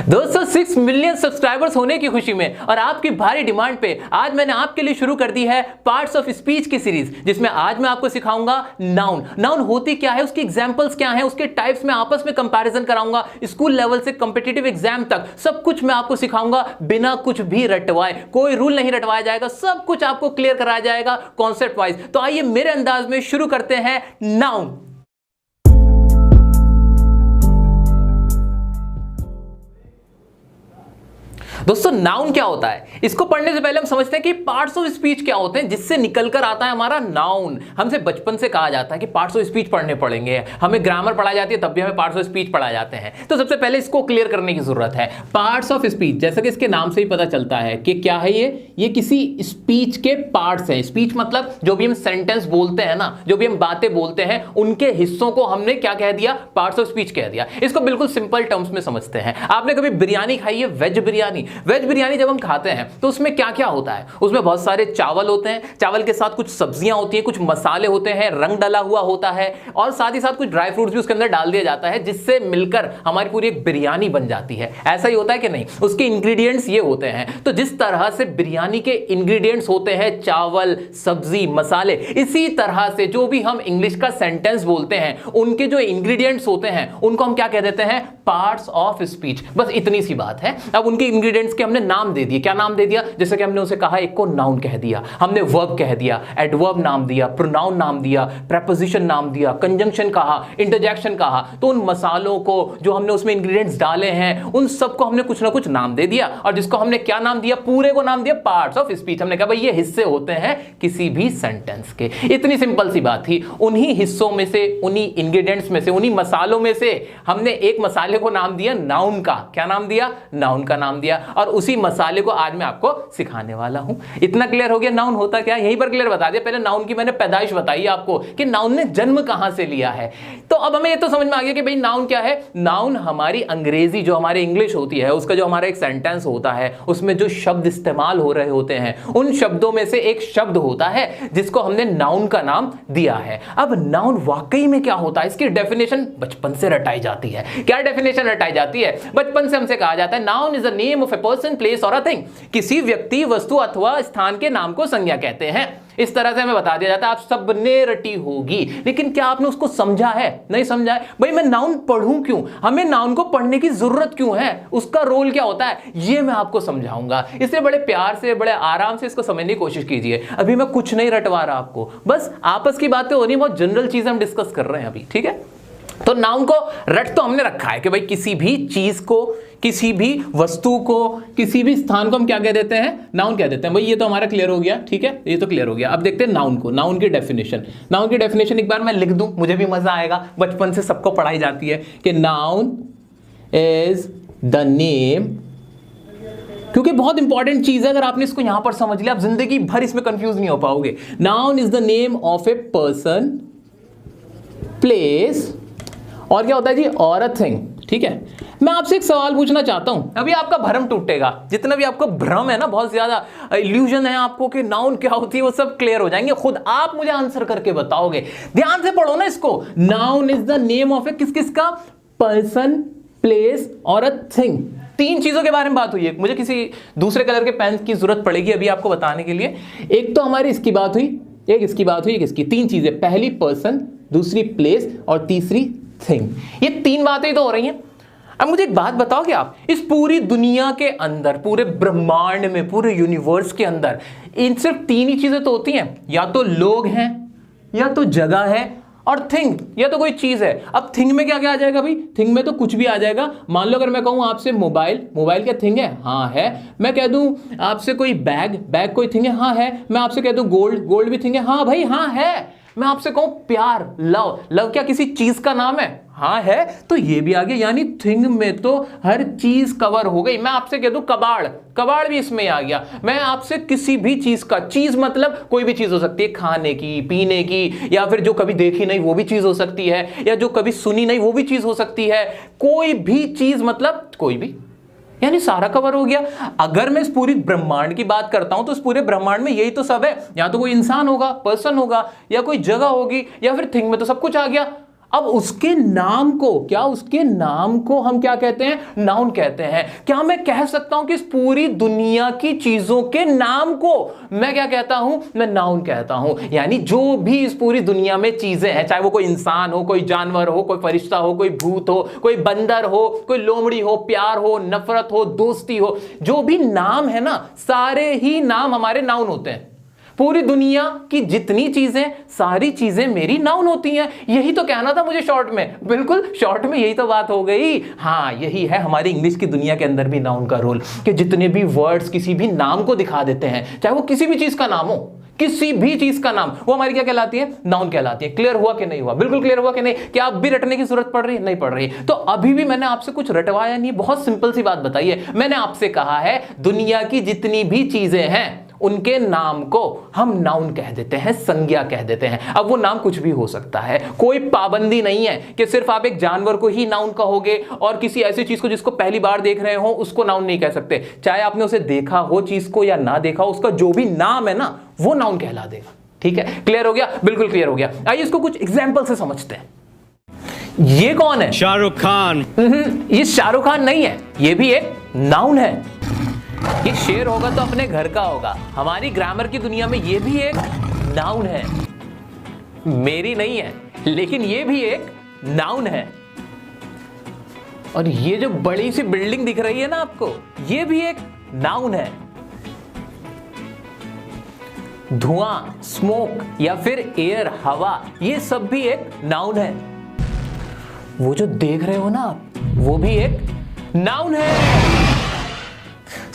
दोस्तों 6 million subscribers होने की खुशी में और आपकी भारी डिमांड पे आज मैंने आपके लिए शुरू कर दी है पार्ट्स ऑफ स्पीच की सीरीज, जिसमें आज मैं आपको सिखाऊंगा नाउन। नाउन होती क्या है, उसकी एग्जांपल्स क्या हैं, उसके टाइप्स में आपस में कंपैरिजन कराऊंगा। स्कूल लेवल से कॉम्पिटिटिव एग्जाम तक सब कुछ मैं आपको सिखाऊंगा बिना कुछ भी रटवाए। कोई रूल नहीं रटवाया जाएगा, सब कुछ आपको क्लियर कराया जाएगा कॉन्सेप्ट वाइज। तो आइए मेरे अंदाज में शुरू करते हैं नाउन। दोस्तों नाउन क्या होता है, इसको पढ़ने से पहले हम समझते हैं कि पार्ट्स ऑफ स्पीच क्या होते हैं, जिससे निकलकर आता है हमारा नाउन। हमसे बचपन से कहा जाता है कि पार्ट्स ऑफ स्पीच पढ़ने पड़ेंगे, हमें ग्रामर पढ़ाई जाती है तब भी हमें पार्ट्स ऑफ स्पीच पढ़ाए जाते हैं। तो सबसे पहले इसको क्लियर करने की जरूरत है। पार्ट्स ऑफ स्पीच, जैसा कि इसके नाम से ही पता चलता है कि क्या है ये किसी स्पीच के पार्ट्स हैं। स्पीच मतलब जो भी हम सेंटेंस बोलते हैं ना, जो भी हम बातें बोलते हैं, उनके हिस्सों को हमने क्या कह दिया, पार्ट्स ऑफ स्पीच कह दिया। इसको बिल्कुल सिंपल टर्म्स में समझते हैं। आपने कभी बिरयानी खाई है, वेज बिरयानी? वेज बिरयानी जब हम खाते हैं तो उसमें क्या क्या होता है, उसमें बहुत सारे चावल होते हैं, चावल के साथ कुछ सब्जियां होती हैं, कुछ मसाले होते हैं, रंग डाला हुआ होता है और साथ ही साथ कुछ ड्राई फ्रूट्स भी उसके अंदर डाल दिया जाता है, जिससे मिलकर हमारी पूरी एक बिरयानी बन जाती है। ऐसा ही होता है कि नहीं? उसके इंग्रेडिएंट्स ये होते हैं। तो जिस तरह से बिरयानी के इंग्रेडिएंट्स होते हैं चावल, सब्जी, मसाले, इसी तरह से जो भी हम इंग्लिश का सेंटेंस बोलते हैं उनके जो इंग्रेडिएंट्स होते हैं उनको हम क्या कह देते हैं, पार्ट्स ऑफ स्पीच। बस इतनी सी बात है। अब उनके इंग्रेडिएंट्स के हमने नाम दे दिए। क्या नाम दे दिया? जैसे कि हमने उसे कहा, एक को नाउन कह दिया, हमने वर्ब कह दिया, एडवर्ब नाम दिया, प्रोनाउन नाम दिया, प्रेपोजिशन नाम दिया, कंजंक्शन कहा, इंटरजेक्शन कहा। तो उन मसालों को जो हमने उसमें इंग्रेडिएंट्स डाले हैं उन सबको हमने कुछ ना कुछ नाम दे दिया और जिसको हमने क्या नाम दिया, पूरे को नाम दिया पार्ट्स ऑफ स्पीच। हमने कहा भाई ये हिस्से होते हैं किसी भी सेंटेंस के। इतनी सिंपल सी बात थी। उन्हीं हिस्सों में से, उन्हीं इंग्रेडिएंट्स में से, उन्हीं मसालों में से हमने एक मसाले को नाम दिया नाउन का। क्या नाम दिया? नाउन का नाम दिया। और उसी मसाले को आज मैं आपको सिखाने वाला हूं। इतना क्लियर हो गया नाउन होता क्या? यहीं पर क्लियर बता दिया। पहले नाउन की मैंने पैदाइश बताई आपको कि नाउन ने जन्म कहां से लिया है। तो अब हमें ये तो समझ में आ गया कि भाई नाउन क्या है। नाउन हमारी अंग्रेजी, जो हमारी इंग्लिश होती है, उसका जो हमारा एक सेंटेंस होता है उसमें जो शब्द इस्तेमाल हो रहे होते हैं उन शब्दों में से एक शब्द होता है जिसको हमने नाउन का नाम दिया है। अब नाउन वाकई में क्या होता है, इसकी डेफिनेशन बचपन से रटाई जाती है। क्या डेफिनेशन रटाई जाती है? बचपन से हमसे कहा जाता है noun is the name of a person, place और अ थिंग। किसी व्यक्ति, वस्तु अथवा स्थान के नाम को संज्ञा कहते हैं। इस तरह से हमें बता दिया जाता है। आप सबने रटी होगी, लेकिन क्या आपने उसको समझा है? नहीं समझा है। भाई मैं नाउन पढ़ूं क्यों, हमें नाउन को पढ़ने की जरूरत क्यों है, उसका रोल क्या होता है, ये मैं आपको समझाऊंगा। इसलिए बड़े प्यार से, बड़े आराम से इसको समझने की कोशिश कीजिए। अभी मैं कुछ नहीं रटवा रहा आपको, बस आपस की बातें हो रही, बहुत जनरल चीजें हम डिस्कस कर रहे हैं अभी, ठीक है? तो नाउन को रट तो हमने रखा है कि भाई किसी भी चीज को, किसी भी वस्तु को, किसी भी स्थान को हम क्या कह देते हैं, नाउन कह देते हैं। भाई ये तो हमारा क्लियर हो गया, ठीक है, ये तो क्लियर हो गया। अब देखते हैं नाउन को, नाउन की डेफिनेशन। नाउन की डेफिनेशन एक बार मैं लिख दूं, मुझे भी मजा आएगा। बचपन से सबको पढ़ाई जाती है कि नाउन इज द नेम, क्योंकि बहुत इंपॉर्टेंट चीज है। अगर आपने इसको यहां पर समझ लिया, आप जिंदगी भर इसमें कंफ्यूज नहीं हो पाओगे। Noun is the name of a person, place और क्या होता है जी, और अ थिंग, ठीक है? मैं आपसे एक सवाल पूछना चाहता हूं, अभी आपका भ्रम टूटेगा। जितना भी आपको भ्रम है ना, बहुत ज्यादा इल्यूजन है आपको कि नाउन क्या होती है, वो सब क्लियर हो जाएंगे। खुद आप मुझे आंसर करके बताओगे। ध्यान से पढ़ो ना इसको। Noun is the name of a किस किस का, पर्सन, प्लेस और अ थिंग। तीन चीजों के बारे में बात हुई है। मुझे किसी दूसरे कलर के पेन की जरूरत पड़ेगी अभी आपको बताने के लिए। एक तो हमारी इसकी बात हुई, एक इसकी बात हुई, एक इसकी। तीन चीजें, पहली पर्सन, दूसरी प्लेस और तीसरी थिंग। ये तीन बातें ही तो हो रही हैं। अब मुझे एक बात बताओगे आप, इस पूरी दुनिया के अंदर, पूरे ब्रह्मांड में, पूरे यूनिवर्स के अंदर इन सिर्फ तीन ही चीजें तो होती हैं, या तो लोग हैं, या तो जगह है, और थिंग, या तो कोई चीज है। अब थिंग में क्या क्या आ जाएगा भाई? थिंग में तो कुछ भी आ जाएगा। मान लो अगर मैं कहूं आपसे मोबाइल, मोबाइल क्या थिंग है? हाँ है। मैं कह दूं आपसे कोई बैग, बैग कोई थिंग है? हाँ है। मैं आपसे कह दूं गोल्ड, गोल्ड भी थिंग है? हाँ भाई हाँ है। मैं आपसे कहूं प्यार, लव, लव क्या किसी चीज का नाम है? हाँ है। तो ये भी आ गया, यानी थिंग में तो हर चीज कवर हो गई। मैं आपसे कह दूं कबाड़, कबाड़ भी इसमें आ गया। मैं आपसे किसी भी चीज का, चीज मतलब कोई भी चीज हो सकती है, खाने की, पीने की, या फिर जो कभी देखी नहीं वो भी चीज हो सकती है, या जो कभी सुनी नहीं वो भी चीज हो सकती है। कोई भी चीज मतलब कोई भी, यानी सारा कवर हो गया। अगर मैं इस पूरी ब्रह्मांड की बात करता हूं तो इस पूरे ब्रह्मांड में यही तो सब है। या तो कोई इंसान होगा, पर्सन होगा, या कोई जगह होगी, या फिर थिंग में तो सब कुछ आ गया। अब उसके नाम को, क्या उसके नाम को हम क्या कहते हैं? नाउन कहते हैं। क्या मैं कह सकता हूं कि इस पूरी दुनिया की चीजों के नाम को मैं क्या कहता हूं? मैं नाउन कहता हूं। यानी जो भी इस पूरी दुनिया में चीजें हैं, चाहे वो कोई इंसान हो, कोई जानवर हो, कोई फरिश्ता हो, कोई भूत हो, कोई बंदर हो, कोई लोमड़ी हो, प्यार हो, नफरत हो, दोस्ती हो, जो भी नाम है ना, सारे ही नाम हमारे नाउन होते हैं। पूरी दुनिया की जितनी चीजें, सारी चीजें मेरी नाउन होती हैं। यही तो कहना था मुझे शॉर्ट में, बिल्कुल शॉर्ट में यही तो बात हो गई। हाँ, यही है हमारी इंग्लिश की दुनिया के अंदर भी नाउन का रोल, कि जितने भी वर्ड्स किसी भी नाम को दिखा देते हैं, चाहे वो किसी भी चीज का नाम हो, किसी भी चीज का नाम, वो हमारी क्या कहलाती है? नाउन कहलाती है। क्लियर हुआ कि नहीं हुआ? बिल्कुल क्लियर हुआ कि नहीं? क्या अब भी रटने की जरूरत पड़ रही है? नहीं पड़ रही। तो अभी भी मैंने आपसे कुछ रटवाया नहीं, बहुत सिंपल सी बात बताई है। मैंने आपसे कहा है दुनिया की जितनी भी चीजें हैं उनके नाम को हम नाउन कह देते हैं, संज्ञा कह देते हैं। अब वो नाम कुछ भी हो सकता है, कोई पाबंदी नहीं है कि सिर्फ आप एक जानवर को ही नाउन कहोगे और किसी ऐसी चीज को जिसको पहली बार देख रहे हो उसको नाउन नहीं कह सकते। चाहे आपने उसे देखा हो चीज को या ना देखा हो, उसका जो भी नाम है ना वो नाउन कहला देगा। ठीक है, क्लियर हो गया? बिल्कुल क्लियर हो गया। आइए इसको कुछ एग्जाम्पल से समझते हैं। ये कौन है? शाहरुख खान। ये शाहरुख खान नहीं है, ये भी एक नाउन है। ये शेर होगा तो अपने घर का होगा। हमारी ग्रामर की दुनिया में ये भी एक नाउन है। मेरी नहीं है, लेकिन ये भी एक नाउन है। और ये जो बड़ी सी बिल्डिंग दिख रही है ना आपको, ये भी एक नाउन है। धुआं, स्मोक या फिर एयर, हवा, ये सब भी एक नाउन है। वो जो देख रहे हो ना आप, वो भी एक नाउन है।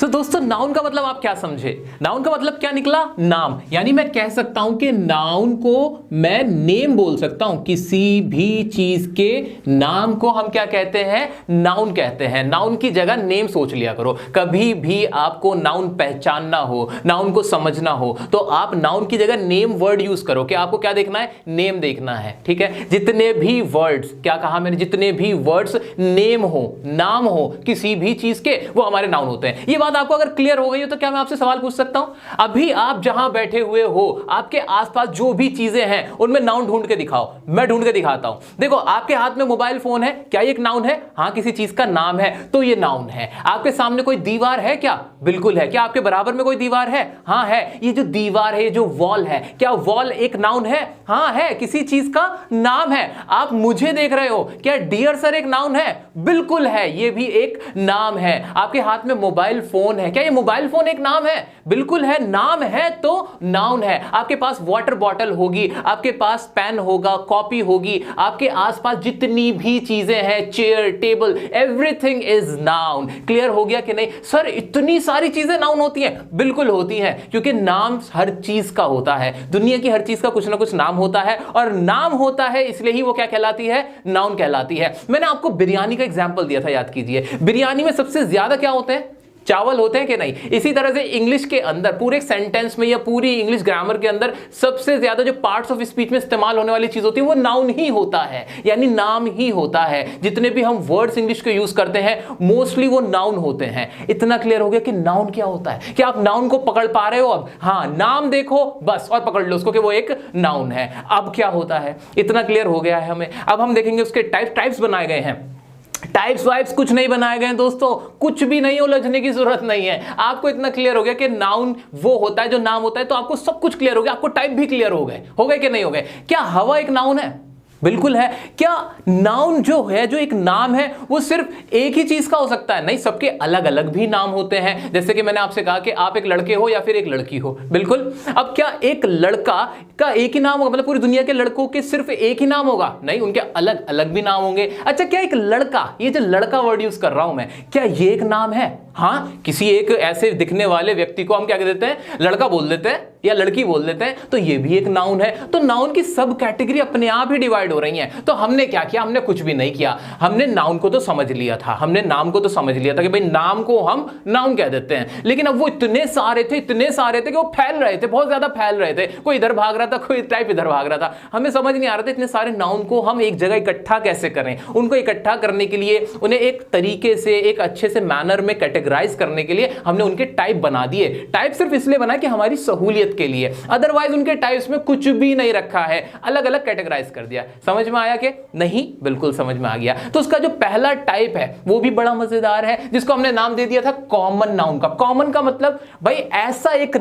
तो दोस्तों, नाउन का मतलब आप क्या समझे? नाउन का मतलब क्या निकला? नाम। यानी मैं कह सकता हूं कि नाउन को मैं नेम बोल सकता हूं। किसी भी चीज के नाम को हम क्या कहते हैं? नाउन कहते हैं। नाउन की जगह नेम सोच लिया करो। कभी भी आपको नाउन पहचानना हो, नाउन को समझना हो, तो आप नाउन की जगह नेम वर्ड यूज करो। कि आपको क्या देखना है? नेम देखना है। ठीक है, जितने भी वर्ड्स, क्या कहा मैंने? जितने भी वर्ड्स नेम हो, नाम हो किसी भी चीज के, वो हमारे नाउन होते हैं। ये बात आपको अगर क्लियर हो गई हो तो क्या मैं आपसे सवाल पूछ सकता हूं? अभी आप जहां बैठे हुए हो, आपके आसपास जो भी चीजें हैं उनमें नाउन ढूंढ के दिखाओ। मैं ढूंढ के दिखाता हूं। देखो, आपके हाथ में मोबाइल फोन है, क्या ये एक नाउन है? हाँ, किसी चीज का नाम है तो ये नाउन है। आपके सामने कोई दीवार है क्या? बिल्कुल है। क्या आपके बराबर में कोई दीवार है? हाँ है। ये जो दीवार है, जो वॉल है, क्या वॉल एक नाउन है? हाँ है, किसी चीज का नाम है। आप मुझे देख रहे हो, क्या डियर सर एक नाउन है? बिल्कुल है, ये भी एक नाम है। आपके हाथ में मोबाइल फोन है, क्या ये मोबाइल फोन एक नाम है? बिल्कुल है, नाम है तो नाउन है। आपके पास वाटर बॉटल होगी, आपके पास पेन होगा, कॉपी होगी, आपके आसपास जितनी भी चीजें हैं, chair, table, everything is noun. Clear हो गया कि नहीं? सर इतनी सारी चीजें नाउन होती हैं? बिल्कुल होती हैं, क्योंकि नाम हर चीज का होता है। दुनिया की हर चीज का कुछ ना कुछ नाम होता है, और नाम होता है इसलिए ही वो क्या कहलाती है? नाउन कहलाती है। मैंने आपको बिरयानी का एग्जांपल दिया था, याद कीजिए। बिरयानी में सबसे ज्यादा क्या होते हैं? चावल होते हैं कि नहीं? इसी तरह से इंग्लिश के अंदर पूरे सेंटेंस में या पूरी इंग्लिश ग्रामर के अंदर सबसे ज्यादा जो पार्ट्स ऑफ स्पीच में इस्तेमाल होने वाली चीज होती है वो नाउन ही होता है, यानी नाम ही होता है। जितने भी हम वर्ड्स इंग्लिश के यूज करते हैं मोस्टली वो नाउन होते हैं। इतना क्लियर हो गया कि नाउन क्या होता है? क्या आप नाउन को पकड़ पा रहे हो अब? हाँ, नाम देखो बस और पकड़ लो उसको कि वो एक नाउन है। अब क्या होता है? इतना क्लियर हो गया है हमें। अब हम देखेंगे उसके टाइप्स बनाए गए हैं। टाइप्स वाइप्स कुछ नहीं बनाए गए हैं दोस्तों, कुछ भी नहीं, उलझने की जरूरत नहीं है। आपको इतना क्लियर हो गया कि नाउन वो होता है जो नाम होता है, तो आपको सब कुछ क्लियर हो गया। आपको टाइप भी क्लियर हो गए कि नहीं हो गए? क्या हवा एक नाउन है? बिल्कुल है। क्या नाउन जो है, जो एक नाम है, वो सिर्फ एक ही चीज का हो सकता है? नहीं, सबके अलग अलग भी नाम होते हैं। जैसे कि मैंने आपसे कहा कि आप एक लड़के हो या फिर एक लड़की हो। बिल्कुल। अब क्या एक लड़का का एक ही नाम होगा? मतलब पूरी दुनिया के लड़कों के सिर्फ एक ही नाम होगा? नहीं, उनके अलग अलग भी नाम होंगे। अच्छा, क्या एक लड़का, ये जो लड़का वर्ड यूज कर रहा हूं मैं, क्या ये एक नाम है? हाँ, किसी एक ऐसे दिखने वाले व्यक्ति को हम क्या कह देते हैं? लड़का बोल देते हैं या लड़की बोल देते हैं, तो ये भी एक नाउन है। तो नाउन की सब कैटेगरी अपने आप ही डिवाइड हो रही हैं। तो हमने क्या किया? हमने कुछ भी नहीं किया। हमने नाउन को तो समझ लिया था, हमने नाम को तो समझ लिया था कि भाई नाम को हम नाउन कह देते हैं। लेकिन अब वो इतने सारे थे कि वो फैल रहे थे, बहुत ज्यादा फैल रहे थे। कोई इधर भाग रहा था, कोई टाइप इधर भाग रहा था। हमें समझ नहीं आ रहा था इतने सारे नाउन को हम एक जगह इकट्ठा कैसे करें। उनको इकट्ठा करने के लिए उन्हें एक तरीके से, एक अच्छे से मैनर में कैटेगरी कैटेगराइज करने के लिए हमने उनके टाइप बना दिए। टाइप सिर्फ इसलिए बना कि हमारी सहूलियत के लिए, अदरवाइज उनके टाइप्स में कुछ भी नहीं रखा है, अलग अलग कैटेगराइज कर दिया। समझ में आया कि नहीं? बिल्कुल समझ में आ गया। तो उसका जो पहला टाइप है वो भी बड़ा मजेदार है, जिसको हमने नाम दे दिया था कॉमन नाउन का। कॉमन का मतलब भाई ऐसा एक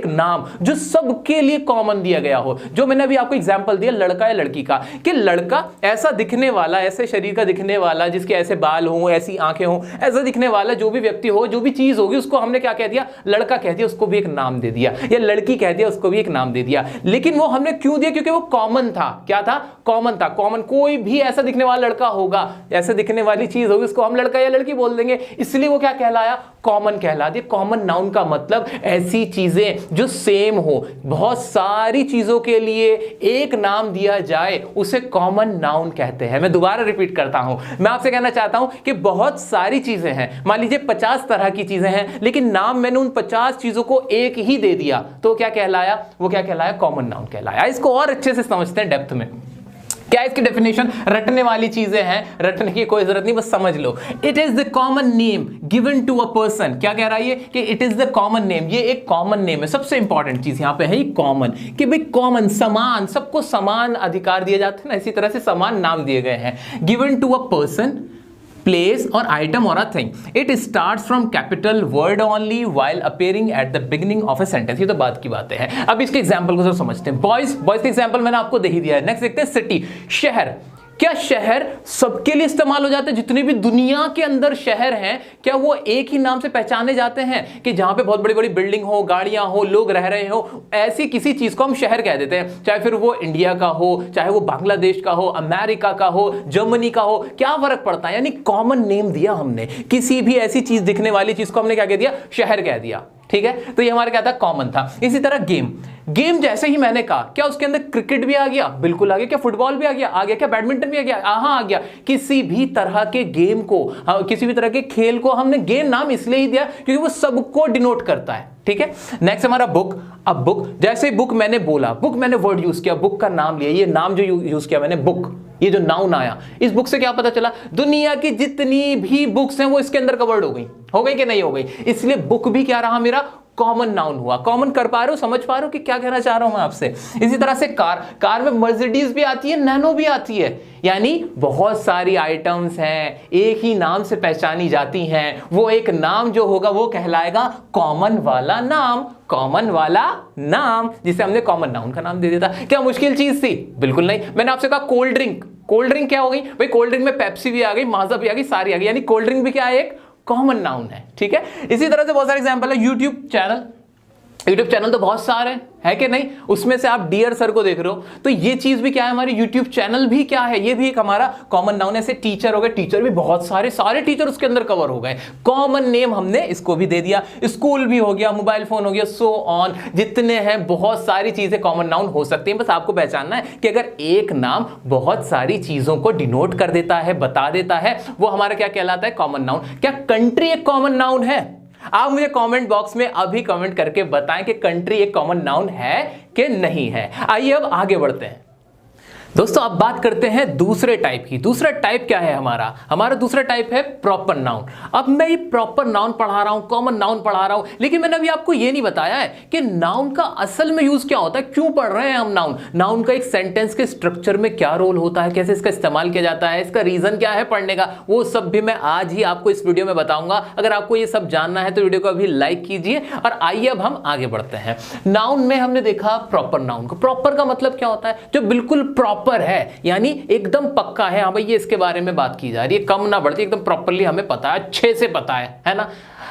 नाम जो सबके लिए कॉमन दिया गया हो। जो मैंने अभी आपको एग्जांपल दिया लड़का या लड़की का, कि लड़का ऐसा दिखने वाला, ऐसे शरीर का दिखने वाला, जिसके ऐसे बाल हों, ऐसी आंखें हों, ऐसा दिखने वाला जो भी व्यक्ति हो, जो भी चीज होगी, उसको हमने क्या कह दिया? लड़का कह दिया, उसको भी एक नाम दे दिया, या लड़की कह दिया, उसको भी एक नाम दे दिया। लेकिन वो हमने क्यों दिया? क्योंकि वो कॉमन था। क्या था? कॉमन था। कॉमन, कोई भी ऐसा दिखने वाला लड़का होगा, ऐसे दिखने वाली चीज होगी, उसको हम लड़का या लड़की बोल देंगे, इसलिए वो क्या कहलाया? कॉमन कहला दिया। कॉमन नाउन का मतलब ऐसी चीजें जो सेम हो, बहुत सारी चीजों के लिए एक नाम दिया जाए, उसे कॉमन नाउन कहते हैं। मैं दोबारा रिपीट करता हूं, मैं आपसे कहना चाहता हूं कि बहुत सारी चीजें हैं, मान लीजिए 50 तरह की चीजें हैं, लेकिन नाम मैंने उन 50 चीजों को एक ही दे दिया, तो क्या कहलाया? वो क्या कहलाया? कॉमन नाउन कहलाया। इसको और अच्छे से समझते हैं डेप्थ में। क्या इसकी डेफिनेशन? रटने वाली चीजें हैं, रटने की कोई जरूरत नहीं, बस समझ लो। It is the common name given to a person. क्या कह रहा है ये? कि it is the common name, ये एक कॉमन नेम है। सबसे इंपॉर्टेंट चीज यहां पे है कॉमन, कि भाई कॉमन, समान, सबको समान अधिकार दिए जाते हैं ना, इसी तरह से समान नाम दिए गए हैं। Given to a person, place or item or a thing. It starts from capital word only while appearing at the beginning of a sentence. ये तो बात की बातें हैं। अब इसके एग्जांपल को समझते हैं। बॉयज का एग्जांपल मैंने आपको दे ही दिया है। नेक्स्ट देखते हैं सिटी, शहर। क्या शहर सबके लिए इस्तेमाल हो जाते हैं? जितने भी दुनिया के अंदर शहर हैं, क्या वो एक ही नाम से पहचाने जाते हैं? कि जहां पे बहुत बड़ी बड़ी बिल्डिंग हो, गाड़ियां हो, लोग रह रहे हो, ऐसी किसी चीज को हम शहर कह देते हैं, चाहे फिर वो इंडिया का हो, चाहे वो बांग्लादेश का हो, अमेरिका का हो, जर्मनी का हो, क्या फर्क पड़ता है? यानी कॉमन नेम दिया हमने, किसी भी ऐसी चीज दिखने वाली चीज को हमने क्या कह दिया? शहर कह दिया। ठीक है, तो ये हमारा क्या था? कॉमन था। इसी तरह गेम जैसे ही मैंने कहा, क्या उसके अंदर क्रिकेट भी आ गया? बिल्कुल आ गया। क्या फुटबॉल भी आ गया? आ गया। क्या बैडमिंटन भी आ गया? हाँ आ गया। किसी भी तरह के गेम को, किसी भी तरह के खेल को हमने गेम नाम इसलिए ही दिया क्योंकि वो सबको डिनोट करता है। ठीक है, नेक्स्ट हमारा बुक। अब बुक, जैसे बुक मैंने बोला, बुक मैंने वर्ड यूज किया, बुक का नाम लिया, ये नाम जो यूज किया मैंने, बुक, ये जो नाउन आया, इस बुक से क्या पता चला? दुनिया की जितनी भी बुक्स हैं वो इसके अंदर कवर्ड हो गई कि नहीं हो गई? इसलिए बुक भी क्या रहा? मेरा कॉमन नाउन हुआ। कॉमन कर पा रहे हो? समझ पा रहे हो कि क्या कहना चाह रहा हूं मैं आपसे? इसी तरह से कार में मर्सिडीज भी आती है, नैनो भी आती है, यानी बहुत सारी आइटम्स हैं, एक ही नाम से पहचानी जाती हैं। वो एक नाम जो होगा वो कहलाएगा कॉमन वाला नाम, कॉमन वाला नाम, जिसे हमने कॉमन नाउन का नाम दे दिया था। क्या मुश्किल चीज थी? बिल्कुल नहीं। मैंने आपसे कहा कोल्ड ड्रिंक, कोल्ड ड्रिंक क्या हो गई भाई? कोल्ड ड्रिंक में पेप्सी भी आ गई, माजा भी आ गई, सारी आ गई, यानी कोल्ड ड्रिंक भी क्या है? एक कॉमन नाउन है। ठीक है, इसी तरह से बहुत सारे एग्जांपल है। यूट्यूब चैनल तो बहुत सारे है कि नहीं? उसमें से आप डियर सर को देख रहे हो, तो ये चीज भी क्या है? हमारी यूट्यूब चैनल भी क्या है? ये भी एक हमारा कॉमन नाउन है। ऐसे टीचर हो गए, टीचर भी बहुत सारे टीचर उसके अंदर कवर हो गए। कॉमन नेम हमने इसको भी दे दिया। स्कूल भी हो गया, मोबाइल फोन हो गया, सो ऑन, जितने हैं बहुत सारी चीजें कॉमन नाउन हो सकती हैं। बस आपको पहचानना है कि अगर एक नाम बहुत सारी चीजों को डिनोट कर देता है, बता देता है, वो हमारा क्या कहलाता है? Common noun. क्या कंट्री एक कॉमन नाउन है? आप मुझे कमेंट बॉक्स में अभी कमेंट करके बताएं कि कंट्री एक कॉमन नाउन है कि नहीं है। आइए अब आगे बढ़ते हैं दोस्तों। अब बात करते हैं दूसरे टाइप की। दूसरा टाइप क्या है हमारा दूसरा टाइप है प्रॉपर नाउन। अब मैं ये प्रॉपर नाउन पढ़ा रहा हूं, कॉमन नाउन पढ़ा रहा हूं, लेकिन मैंने अभी आपको ये नहीं बताया है कि नाउन का असल में यूज क्या होता है। क्यों पढ़ रहे हैं हम नाउन का एक सेंटेंस के स्ट्रक्चर में क्या रोल होता है, कैसे इसका इस्तेमाल किया जाता है, इसका रीजन क्या है पढ़ने का, वो सब भी मैं आज ही आपको इस वीडियो में बताऊंगा। अगर आपको ये सब जानना है तो वीडियो को अभी लाइक कीजिए। और आइए अब हम आगे बढ़ते हैं। नाउन में हमने देखा प्रॉपर नाउन को। प्रॉपर का मतलब क्या होता है? जो बिल्कुल प्रॉपर है, यानी एकदम पक्का है। हाँ भाई, ये इसके बारे में बात की जा रही है, कम ना बढ़ती, एकदम प्रॉपरली हमें पता है, अच्छे से पता है ना?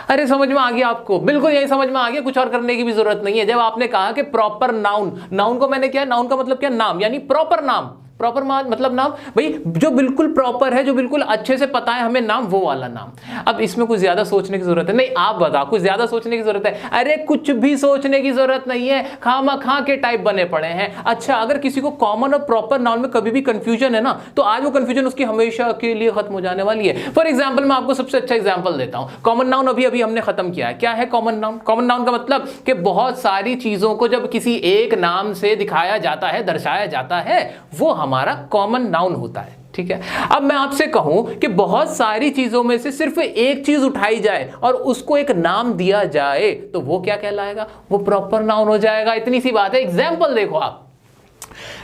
अरे समझ में आ गया आपको? बिल्कुल यही समझ में आ गया, कुछ और करने की भी जरूरत नहीं है। जब आपने कहा कि प्रॉपर नाउन को मैंने क्या, नाउन का मतलब क्या? नाम, यानी प्रॉपर नाम। प्रॉपर मतलब नाम भाई जो बिल्कुल प्रॉपर है, जो बिल्कुल अच्छे से पता है हमें नाम, वो वाला नाम। अब इसमें कुछ ज्यादा सोचने की जरूरत है नहीं? आप बताओ, कुछ ज्यादा सोचने की जरूरत है? अरे कुछ भी सोचने की जरूरत नहीं है, खामा के टाइप बने पड़े हैं। अच्छा, अगर किसी को कॉमन और प्रॉपर नाउन में कभी भी कंफ्यूजन है ना, तो आज वो कंफ्यूजन उसकी हमेशा के लिए खत्म हो जाने वाली है। फॉर एग्जाम्पल, मैं आपको सबसे अच्छा एग्जाम्पल देता हूं। कॉमन नाउन अभी हमने खत्म किया है। क्या है कॉमन नाउन? कॉमन नाउन का मतलब कि बहुत सारी चीजों को जब किसी एक नाम से दिखाया जाता है, दर्शाया जाता है, वो हमारा कॉमन नाउन होता है। ठीक है। अब मैं आपसे कहूं कि बहुत सारी चीजों में से सिर्फ एक चीज उठाई जाए और उसको एक नाम दिया जाए तो वो क्या कहलाएगा? वो प्रॉपर नाउन हो जाएगा। इतनी सी बात है। एग्जाम्पल देखो, आप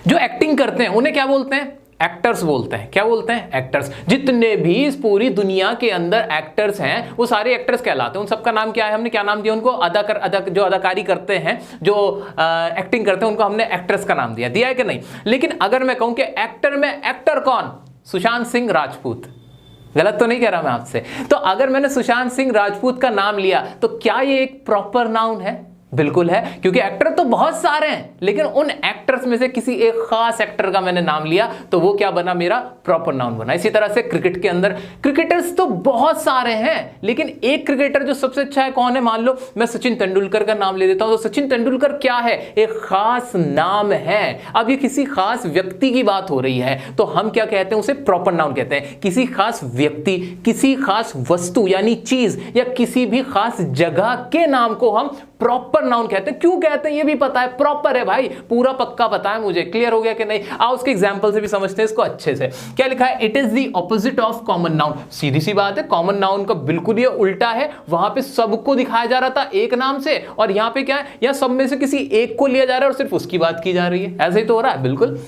जो एक्टिंग करते हैं उन्हें क्या बोलते हैं? एक्टर्स बोलते हैं। क्या बोलते हैं? एक्टर्स। जितने भी इस पूरी दुनिया के अंदर एक्टर्स हैं वो सारे एक्टर्स कहलाते हैं। उन सबका नाम क्या है? हमने क्या नाम दिया उनको? जो अदाकारी करते हैं, जो एक्टिंग करते हैं, उनको हमने एक्टर्स का नाम दिया है कि नहीं? लेकिन अगर मैं कहूं कि एक्टर में एक्टर कौन? सुशांत सिंह राजपूत। गलत तो नहीं कह रहा मैं आपसे? तो अगर मैंने सुशांत सिंह राजपूत का नाम लिया तो क्या ये एक प्रॉपर नाउन है? बिल्कुल है, क्योंकि एक्टर तो बहुत सारे हैं लेकिन उन एक्टर्स में से किसी एक खास एक्टर का मैंने नाम लिया तो वो क्या बना? मेरा प्रॉपर नाउन बना। इसी तरह से क्रिकेट के अंदर क्रिकेटर्स तो बहुत सारे हैं लेकिन एक क्रिकेटर जो सबसे अच्छा है कौन है? मान लो मैं सचिन तेंदुलकर का नाम ले लेता हूं तो सचिन तेंदुलकर क्या है? एक खास नाम है। अब ये किसी खास व्यक्ति की बात हो रही है तो हम क्या कहते हैं? उसे प्रॉपर नाउन कहते हैं। किसी खास व्यक्ति, किसी खास वस्तु यानी चीज या किसी भी खास जगह के नाम को हम प्रॉपर नाउन कहते हैं। क्यों कहते हैं ये भी पता है, प्रॉपर है भाई, पूरा पक्का पता है मुझे। क्लियर हो गया कि नहीं? आओ उसके एग्जांपल से भी समझते हैं इसको अच्छे से। क्या लिखा है? It is the opposite of common noun. सीधी सी बात है, कॉमन नाउन का बिल्कुल ये उल्टा है। वहां पे सबको दिखाया जा रहा था एक नाम से और यहां पे क्या है? यहां सब में से किसी एक को लिया जा रहा है और सिर्फ उसकी बात की जा रही है। ऐसे ही तो हो रहा है। बिल्कुल।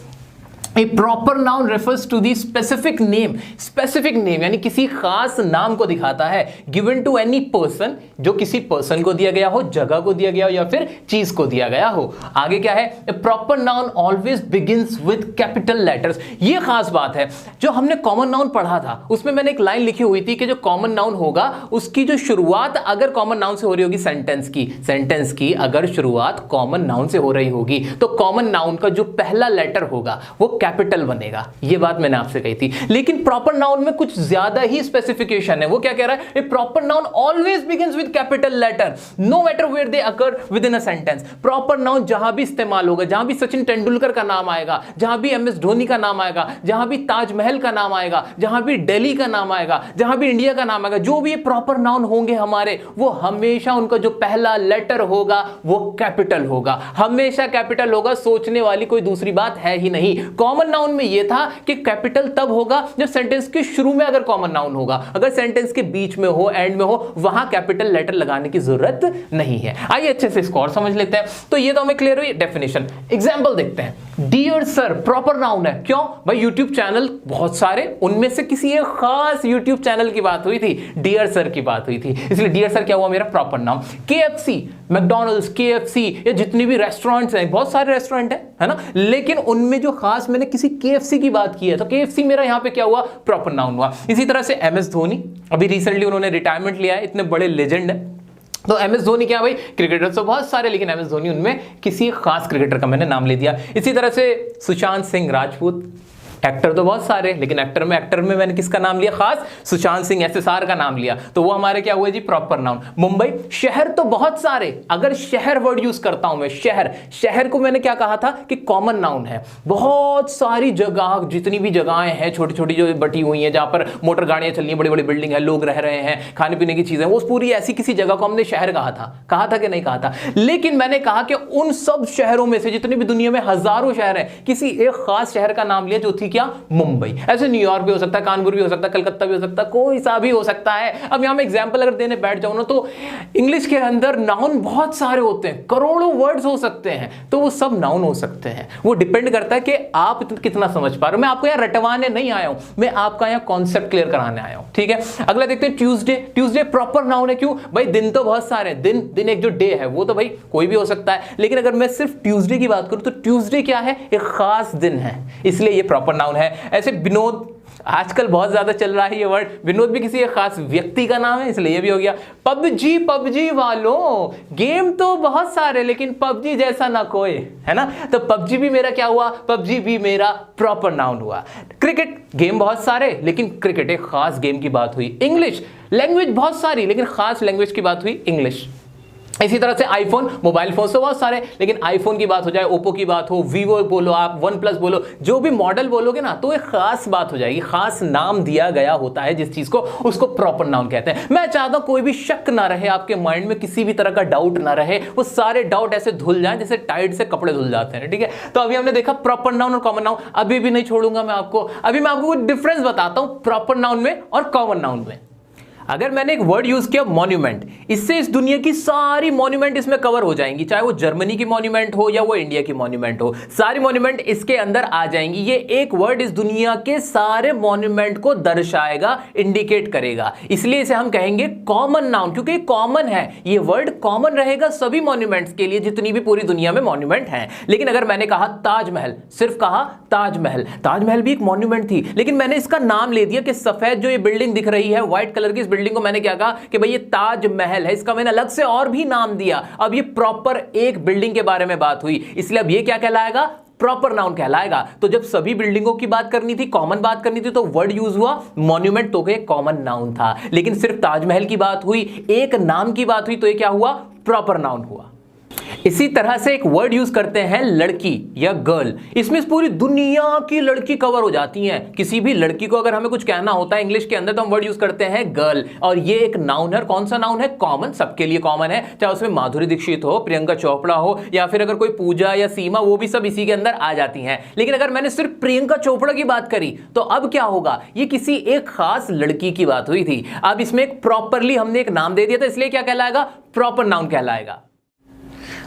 A proper noun refers to the specific name, specific name यानी किसी खास नाम को दिखाता है, given to any person, जो किसी person को दिया गया हो, जगह को दिया गया हो या फिर चीज को दिया गया हो। आगे क्या है? A proper noun always begins with capital letters। ये खास बात है। जो हमने common noun पढ़ा था उसमें मैंने एक लाइन लिखी हुई थी कि जो common noun होगा उसकी जो शुरुआत अगर common noun से हो रही होगी, सेंटेंस की अगर शुरुआत common noun से हो रही होगी तो common noun का जो पहला लेटर होगा वो कैपिटल बनेगा। ये बात मैंने आपसे कही थी। लेकिन प्रॉपर नाउन में कुछ ज्यादा ही स्पेसिफिकेशन है। वो क्या कह रहा है? A proper noun always begins with capital letter no matter where they occur within a sentence. Proper noun जहां भी इस्तेमाल होगा, जहां भी सचिन तेंदुलकर का नाम आएगा, जहां भी एमएस धोनी का नाम आएगा, जहां भी ताजमहल का नाम आएगा, जहां भी दिल्ली का नाम आएगा, जहां भी इंडिया का नाम आएगा, जो भी प्रॉपर नाउन होंगे हमारे, वो हमेशा उनका जो पहला लेटर होगा वो कैपिटल होगा। हमेशा कैपिटल होगा। सोचने वाली कोई दूसरी बात है ही नहीं। कॉमन नाउन में यह था कि कैपिटल तब होगा जब सेंटेंस के शुरू में अगर कॉमन नाउन होगा। अगर सेंटेंस के बीच में हो, एंड में हो, वहां कैपिटल लेटर लगाने की जरूरत नहीं है। आइए अच्छे से इसको और समझ लेते हैं। तो ये तो हमें क्लियर हुई डेफिनेशन। एग्जांपल देखते हैं। डियर सर प्रॉपर नाउन है। क्यों भाई? यूट्यूब चैनल बहुत सारे, उनमें से किसी एक खास यूट्यूब चैनल की बात हुई थी, डियर सर की बात हुई थी, इसलिए डियर सर क्या हुआ? मेरा proper noun. KFC, McDonald's, KFC, ये जितनी भी रेस्टोरेंट्स हैं, बहुत सारे रेस्टोरेंट है ना, लेकिन उनमें जो खास मैंने किसी KFC की बात की है तो KFC मेरा यहां पे क्या हुआ? प्रॉपर नाउन हुआ। इसी तरह से MS धोनी, अभी रिसेंटली उन्होंने रिटायरमेंट लिया है, इतने बड़े लेजेंड है। तो MS धोनी क्या भाई? क्रिकेटर तो बहुत सारे लेकिन MS धोनी उनमें किसी खास क्रिकेटर का मैंने नाम ले दिया। इसी तरह से सुशांत सिंह राजपूत, एक्टर तो बहुत सारे लेकिन एक्टर में मैंने किसका नाम लिया? खास सुशांत सिंह SSR का नाम लिया तो वो हमारे क्या हुए जी? Proper noun. मुंबई, शहर तो बहुत सारे, अगर शहर वर्ड यूज करता हूं मैं, शहर को मैंने क्या कहा था कि कॉमन नाउन है। बहुत सारी जगह, जितनी भी जगहें हैं छोटी छोटी जो बटी हुई हैं, जहां पर मोटर गाड़ियां चल रही हैं, बड़ी बड़ी बिल्डिंग है, लोग रह रहे हैं, खाने पीने की चीजें, वो पूरी ऐसी किसी जगह को हमने शहर कहा था कि नहीं कहा था? लेकिन मैंने कहा कि उन सब शहरों में से, जितनी भी दुनिया में हजारों शहर हैं, किसी एक खास शहर का नाम लिया जो थी क्या? मुंबई। ऐसे न्यूयॉर्क भी हो सकता है, कानपुर भी हो सकता है, कलकत्ता भी हो सकता है, कोई सा भी हो सकता है। अब यहां मैं एग्जांपल अगर देने बैठ जाऊं ना तो इंग्लिश के अंदर नाउन बहुत सारे होते हैं, करोड़ों वर्ड्स हो सकते हैं, तो वो सब नाउन हो सकते हैं। वो डिपेंड करता है कि आप कितना समझ पा रहे हो। मैं आपको यहां रटवाने नहीं आया हूं, मैं आपका यहां कॉन्सेप्ट क्लियर कराने आया हूं। ठीक है, अगला देखते हैं ट्यूसडे प्रॉपर नाउन है। क्यों भाई? दिन तो बहुत सारे हैं, दिन एक जो डे है वो तो भाई कोई भी हो सकता है, लेकिन अगर मैं सिर्फ ट्यूसडे की बात करूं तो ट्यूसडे क्या है? एक खास दिन है, इसलिए ये प्रॉपर नाउन है। ऐसे विनोद, आजकल बहुत ज्यादा चल रहा है ये वर्ड, विनोद भी किसी एक खास व्यक्ति का नाम है, इसलिए ये भी हो गया। पबजी वालों, गेम तो बहुत सारे लेकिन पबजी जैसा ना कोई, है ना? तो पबजी भी मेरा क्या हुआ? पबजी भी मेरा प्रॉपर नाउन हुआ। क्रिकेट, गेम बहुत सारे लेकिन क्रिकेट एक खास गेम की बात हुई। इंग्लिश, लैंग्वेज बहुत सारी लेकिन खास लैंग्वेज की बात हुई, इंग्लिश। इसी तरह से आईफोन, मोबाइल फोन तो बहुत सारे, लेकिन आईफोन की बात हो जाए, ओप्पो की बात हो, वीवो बोलो, आप वन प्लस बोलो, जो भी मॉडल बोलोगे ना तो एक खास बात हो जाएगी, खास नाम दिया गया होता है जिस चीज को, उसको प्रॉपर नाउन कहते हैं। मैं चाहता हूं कोई भी शक ना रहे आपके माइंड में, किसी भी तरह का डाउट ना रहे, वो सारे डाउट ऐसे धुल जाएं जैसे टाइड से कपड़े धुल जाते हैं, ठीक है। तो अभी हमने देखा प्रॉपर नाउन और कॉमन नाउन, अभी भी नहीं छोड़ूंगा मैं आपको, अभी मैं आपको डिफरेंस बताता हूं प्रॉपर नाउन में और कॉमन नाउन में। अगर मैंने एक वर्ड यूज किया मॉन्यूमेंट, इससे इस दुनिया की सारी मॉन्यूमेंट इसमें कवर हो जाएंगी, चाहे वो जर्मनी की मॉन्यूमेंट हो या वो इंडिया की मॉन्यूमेंट हो, सारी मॉन्यूमेंट इसके अंदर आ जाएंगी। ये एक वर्ड इस दुनिया के सारे मॉन्यूमेंट को दर्शाएगा, इंडिकेट करेगा, इसलिए इसे हम कहेंगे कॉमन नाउन, क्योंकि कॉमन है, ये वर्ड कॉमन रहेगा सभी मॉन्यूमेंट्स के लिए जितनी भी पूरी दुनिया में मॉन्यूमेंट हैं। लेकिन अगर मैंने कहा ताजमहल, सिर्फ कहा ताजमहल, ताजमहल भी एक मॉन्यूमेंट थी, लेकिन मैंने इसका नाम ले दिया कि सफेद जो ये बिल्डिंग दिख रही है व्हाइट कलर की, बिल्डिंग को मैंने क्या कहा कि भाई ये ताजमहल है, इसका मैंने अलग से और भी नाम दिया। अब ये प्रॉपर एक बिल्डिंग के बारे में बात हुई, इसलिए अब ये क्या कहलाएगा, प्रॉपर नाउन कहलाएगा। तो जब सभी बिल्डिंगों की बात करनी थी, कॉमन बात करनी थी, तो वर्ड यूज हुआ मॉन्यूमेंट, तो ये कॉमन नाउन था। लेकिन सिर्फ ताजमहल की बात हुई, एक नाम की बात हुई, तो ये क्या हुआ, प्रॉपर नाउन हुआ। इसी तरह से एक वर्ड यूज करते हैं लड़की या गर्ल, इसमें पूरी दुनिया की लड़की कवर हो जाती हैं। किसी भी लड़की को अगर हमें कुछ कहना होता है इंग्लिश के अंदर तो हम वर्ड यूज करते हैं गर्ल, और ये एक नाउन है। कौन सा नाउन है, कॉमन, सबके लिए कॉमन है, चाहे उसमें माधुरी दीक्षित हो, प्रियंका चोपड़ा हो, या फिर अगर कोई पूजा या सीमा, वो भी सब इसी के अंदर आ जाती हैं। लेकिन अगर मैंने सिर्फ प्रियंका चोपड़ा की बात करी तो अब क्या होगा, ये किसी एक खास लड़की की बात हुई थी। अब इसमें एक प्रॉपरली हमने एक नाम दे दिया था, इसलिए क्या कहलाएगा, प्रॉपर नाउन कहलाएगा।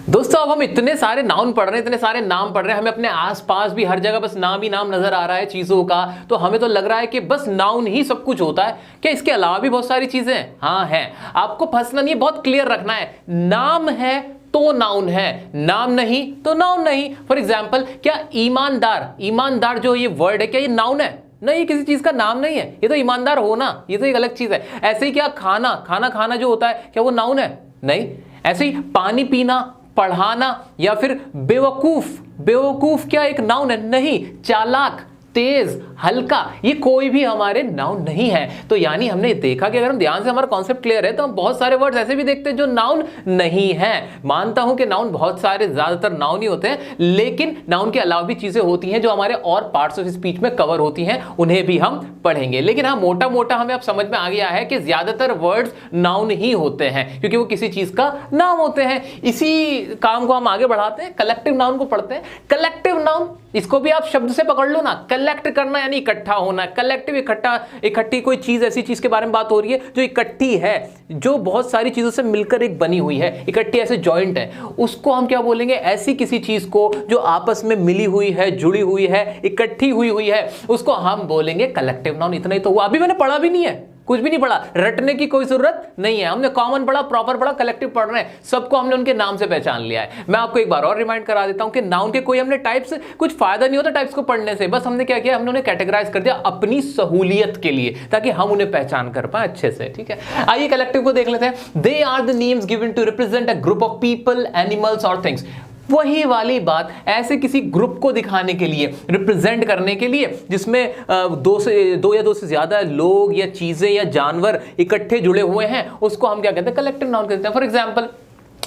दोस्तों अब हम इतने सारे नाउन पढ़ रहे हैं, इतने सारे नाम पढ़ रहे हैं, हमें अपने आसपास भी हर जगह बस नाम ही नाम नजर आ रहा है चीजों का, तो हमें तो लग रहा है कि बस नाउन ही सब कुछ होता है। क्या इसके अलावा भी बहुत सारी चीजें हैं? हाँ है, आपको फंसना नहीं है, बहुत क्लियर रखना है। नाम है तो नाउन है, नाम नहीं तो नाउन नहीं। फॉर एग्जाम्पल, क्या ईमानदार, ईमानदार जो ये वर्ड है, क्या ये नाउन है? नहीं, ये किसी चीज का नाम नहीं है, ये तो ईमानदार होना, ये तो एक अलग चीज है। ऐसे ही क्या खाना, खाना खाना जो होता है, क्या वो नाउन है? नहीं। ऐसे ही पानी पीना, पढ़ाना, या फिर बेवकूफ, बेवकूफ क्या एक नाउन है? नहीं। चालाक, तेज, हल्का, ये कोई भी हमारे नाउन नहीं है। तो यानी हमने देखा कि अगर हम ध्यान से, हमारा कॉन्सेप्ट क्लियर है, तो हम बहुत सारे वर्ड्स ऐसे भी देखते हैं जो नाउन नहीं है। मानता हूं कि नाउन बहुत सारे, ज्यादातर नाउन ही होते हैं, लेकिन नाउन के अलावा भी चीजें होती हैं जो हमारे और पार्ट्स ऑफ स्पीच में कवर होती हैं, उन्हें भी हम पढ़ेंगे। लेकिन हाँ, मोटा मोटा हमें अब समझ में आ गया है कि ज्यादातर वर्ड्स नाउन ही होते हैं, क्योंकि वो किसी चीज का नाम होते हैं। इसी काम को हम आगे बढ़ाते हैं, कलेक्टिव नाउन को पढ़ते हैं। कलेक्टिव नाउन, इसको भी आप शब्द से पकड़ लो ना, कलेक्ट करना यानी इकट्ठा होना। कलेक्टिव, इकट्ठा, इकट्ठी कोई चीज, ऐसी चीज के बारे में बात हो रही है जो इकट्ठी है, जो बहुत सारी चीजों से मिलकर एक बनी हुई है, इकट्ठी ऐसे जॉइंट है, उसको हम क्या बोलेंगे, ऐसी किसी चीज को जो आपस में मिली हुई है, जुड़ी हुई है, इकट्ठी हुई हुई है, उसको हम बोलेंगे कलेक्टिव नाउन। इतना ही तो हुआ, अभी मैंने पढ़ा भी नहीं है, कुछ भी नहीं पढ़ा, रटने की कोई जरूरत नहीं है। हमने कॉमन पढ़ा, प्रॉपर पढ़ा, कलेक्टिव पढ़ रहे हैं, सबको हमने उनके नाम से पहचान लिया है। मैं आपको एक बार और रिमाइंड करा देता हूं कि नाउन के कोई हमने टाइप्स, कुछ फायदा नहीं होता टाइप्स को पढ़ने से, बस हमने क्या किया, हमने उन्हें कैटेगराइज कर दिया अपनी सहूलियत के लिए, ताकि हम उन्हें पहचान कर पाए अच्छे से, ठीक है। आइए कलेक्टिव को देख लेते हैं। They are the names given to represent a group of people, animals और थिंग्स। वही वाली बात, ऐसे किसी ग्रुप को दिखाने के लिए, रिप्रेजेंट करने के लिए, जिसमें दो या दो से ज्यादा लोग या चीजें या जानवर इकट्ठे जुड़े हुए हैं, उसको हम क्या कहते हैं, कलेक्टिव नाउन कहते हैं। For example,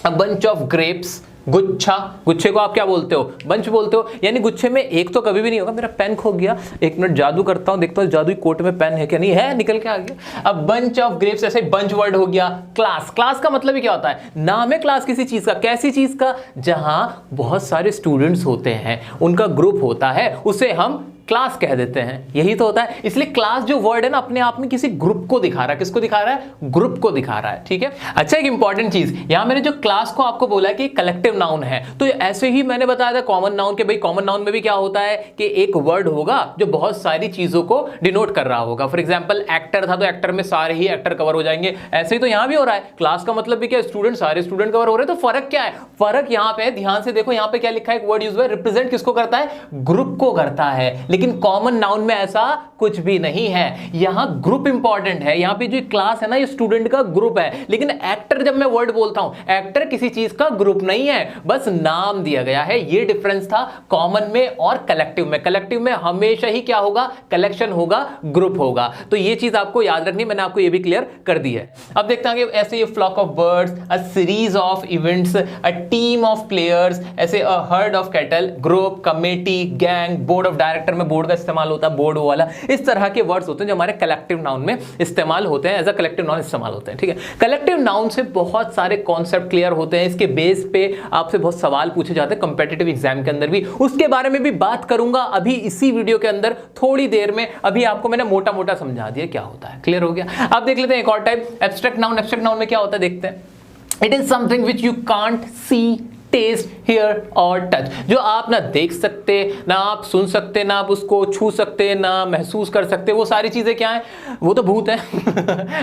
a bunch of grapes, गुच्छा, गुच्छे को आप क्या बोलते हो, बंच बोलते हो, यानी गुच्छे में एक तो कभी भी नहीं होगा। मेरा पेन खो गया, एक मिनट जादू करता हूं, देखता हूं जादुई कोट में पेन है क्या, नहीं है, निकल के आ गया। अब बंच ऑफ ग्रेप्स, ऐसे बंच वर्ड हो गया। क्लास, क्लास का मतलब ही क्या होता है, नाम है क्लास किसी चीज का, कैसी चीज का, जहां बहुत सारे स्टूडेंट्स होते हैं, उनका ग्रुप होता है, उसे हम क्लास कह देते हैं, यही तो होता है। इसलिए क्लास जो वर्ड है ना, अपने आप में किसी ग्रुप को दिखा रहा है, किसको दिखा रहा है, ग्रुप को दिखा रहा है, ठीक है। अच्छा, एक इंपॉर्टेंट चीज, यहां मैंने जो क्लास को आपको बोला कि कलेक्टिव नाउन है, तो ऐसे ही मैंने बताया था कॉमन नाउन के, भाई कॉमन नाउन में भी क्या होता है कि एक वर्ड होगा जो बहुत सारी चीजों को डिनोट कर रहा होगा। फॉर एग्जाम्पल, एक्टर था तो एक्टर में सारे ही एक्टर कवर हो जाएंगे, ऐसे ही तो यहां भी हो रहा है। क्लास का मतलब भी क्या, स्टूडेंट, सारे स्टूडेंट कवर हो रहे हैं। तो फर्क क्या है, फर्क यहां पे ध्यान से देखो, यहां पे क्या लिखा है, एक वर्ड यूज हुआ है, रिप्रेजेंट किसको करता है, ग्रुप को करता है। लेकिन लेकिन कॉमन नाउन में ऐसा कुछ भी नहीं है। यहां ग्रुप इंपॉर्टेंट है, यहां पे जो क्लास है ना ये स्टूडेंट का ग्रुप है, लेकिन एक्टर जब मैं वर्ड बोलता हूं एक्टर किसी चीज का ग्रुप नहीं है, बस नाम दिया गया है। ये डिफरेंस था कॉमन में और कलेक्टिव में। कलेक्टिव में हमेशा ही क्या होगा, कलेक्शन होगा, ग्रुप होगा। तो ये चीज आपको याद रखनी, मैंने आपको ये भी क्लियर कर दी है। अब देखते हैं ऐसे ये flock of birds, a series of events, a team of players, ऐसे a herd of cattle, group, committee, gang, board of director में बोर्ड का इस्तेमाल होता है, बोर्ड वाला, इस तरह के वर्ड्स होते हैं जो हमारे कलेक्टिव नाउन में इस्तेमाल होते हैं, एज अ कलेक्टिव नाउन इस्तेमाल होते हैं। ठीक है, कलेक्टिव नाउन से बहुत सारे कॉन्सेप्ट क्लियर होते हैं, इसके बेस पे आपसे बहुत सवाल पूछे जाते हैं कॉम्पिटिटिव एग्जाम के अंदर भी, उसके बारे में भी बात करूंगा अभी इसी वीडियो के अंदर थोड़ी देर में। अभी आपको मैंने मोटा मोटा समझा दिया क्या होता है, क्लियर हो गया। अब देख लेते हैं एक और type, abstract noun. Abstract noun में क्या होता है देखते हैं। It is something which you can't see, taste, hear और टच, जो आप ना देख सकते, ना आप सुन सकते, ना आप उसको छू सकते, ना महसूस कर सकते, वो सारी चीजें क्या है, वो तो भूत है।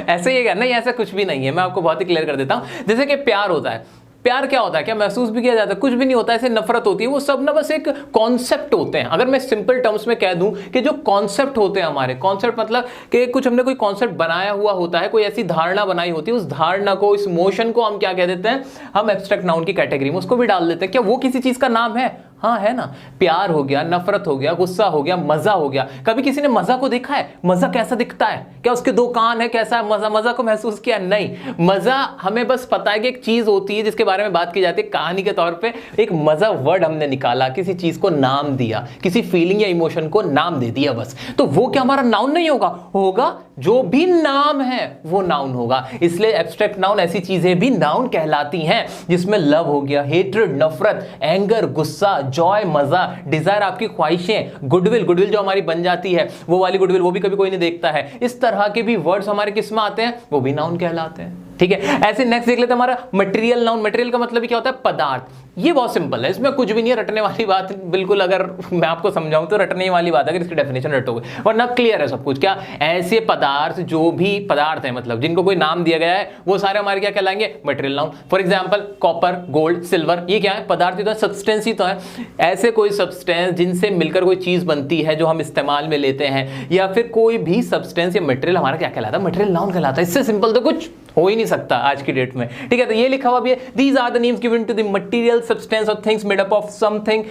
ऐसे ही है नहीं, ऐसा कुछ भी नहीं है। मैं आपको बहुत ही क्लियर कर देता हूं। जैसे कि प्यार होता है, प्यार क्या होता है, क्या महसूस भी किया जाता है, कुछ भी नहीं होता। ऐसे नफरत होती है, वो सब ना बस एक कॉन्सेप्ट होते हैं। अगर मैं सिंपल टर्म्स में कह दूं कि जो कॉन्सेप्ट होते हैं हमारे, कॉन्सेप्ट मतलब कि कुछ हमने कोई कॉन्सेप्ट बनाया हुआ होता है, कोई ऐसी धारणा बनाई होती है, उस धारणा को, इस मोशन को हम क्या कह देते हैं, हम एब्स्ट्रैक्ट नाउन की कैटेगरी में उसको भी डाल देते हैं। क्या वो किसी चीज का नाम है? हाँ है ना। प्यार हो गया, नफरत हो गया, गुस्सा हो गया, मजा हो गया। कभी किसी ने मजा को देखा है? मजा कैसा दिखता है? क्या उसके दो कान है? कैसा है मजा? मजा को महसूस किया? नहीं। मजा हमें बस पता है कि एक चीज होती है जिसके बारे में बात की जाती है कहानी के तौर पे। एक मजा वर्ड हमने निकाला, किसी चीज को नाम दिया, किसी फीलिंग या इमोशन को नाम दे दिया बस। तो वो क्या हमारा नाउन नहीं होगा? होगा। जो भी नाम है वो नाउन होगा। इसलिए एब्स्ट्रैक्ट नाउन ऐसी चीजें भी नाउन कहलाती हैं जिसमें लव हो गया, हेट्रेड, नफरत, एंगर, गुस्सा, जॉय, मजा, डिजायर, आपकी ख्वाहिशें, गुडविल, गुडविल जो हमारी बन जाती है, वो वाली गुडविल, वो भी कभी कोई नहीं देखता है। इस तरह के भी वर्ड्स हमारे किस में आते हैं? वो भी नाउन कहलाते हैं। ठीक है, ऐसे नेक्स्ट देख लेते हैं हमारा मटेरियल नाउन। मटेरियल का मतलब क्या होता है? पदार्थ। ये बहुत सिंपल है, इसमें कुछ भी नहीं है, रटने वाली बात बिल्कुल। अगर मैं आपको समझाऊं तो रटने वाली बात है, अगर इसकी डेफिनेशन रटोगे, वरना क्लियर है सब कुछ। क्या? ऐसे पदार्थ, जो भी पदार्थ है मतलब जिनको कोई नाम दिया गया है, वो सारे हमारे क्या कहलाएंगे? Material noun. For example copper, gold, silver, ये क्या है? पदार्थ ही तो है, सब्सटेंस ही तो है। ऐसे कोई सब्सटेंस जिनसे मिलकर कोई चीज बनती है जो हम इस्तेमाल में लेते हैं, या फिर कोई भी सब्सटेंस या मटेरियल हमारा क्या कहलाता है? मटेरियल नाउन कहलाता है। इससे सिंपल तो कुछ हो ही नहीं सकता आज की डेट में। ठीक है, तो ये लिखा हुआ भी है, these are the names given to the material substance of things made up of something.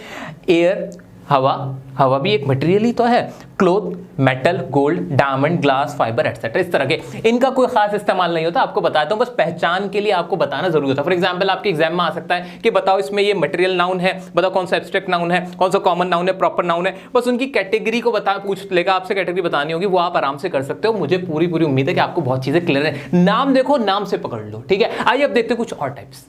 Air, हवा, हवा भी एक मटेरियल ही तो है। Cloth, metal, gold, diamond, glass, fibre etcetera, इस तरह के। इनका कोई खास इस्तेमाल नहीं होता, आपको बताता हूं, बस पहचान के लिए आपको बताना जरूरी होता है। फॉर एग्जांपल आपके एग्जाम में आ सकता है कि बताओ इसमें ये मटेरियल नाउन है, बताओ कौन सा एब्स्ट्रैक्ट नाउन है, कौन सा कॉमन नाउन है, प्रॉपर नाउन है। बस उनकी कैटेगरी को बता पूछ लेगा आपसे, कैटेगरी बतानी होगी, वो आप आराम से कर सकते हो। मुझे पूरी उम्मीद है कि आपको बहुत चीजें क्लियर है। नाम देखो, नाम से पकड़ लो। ठीक है, आइए अब देखते हैं कुछ और टाइप्स।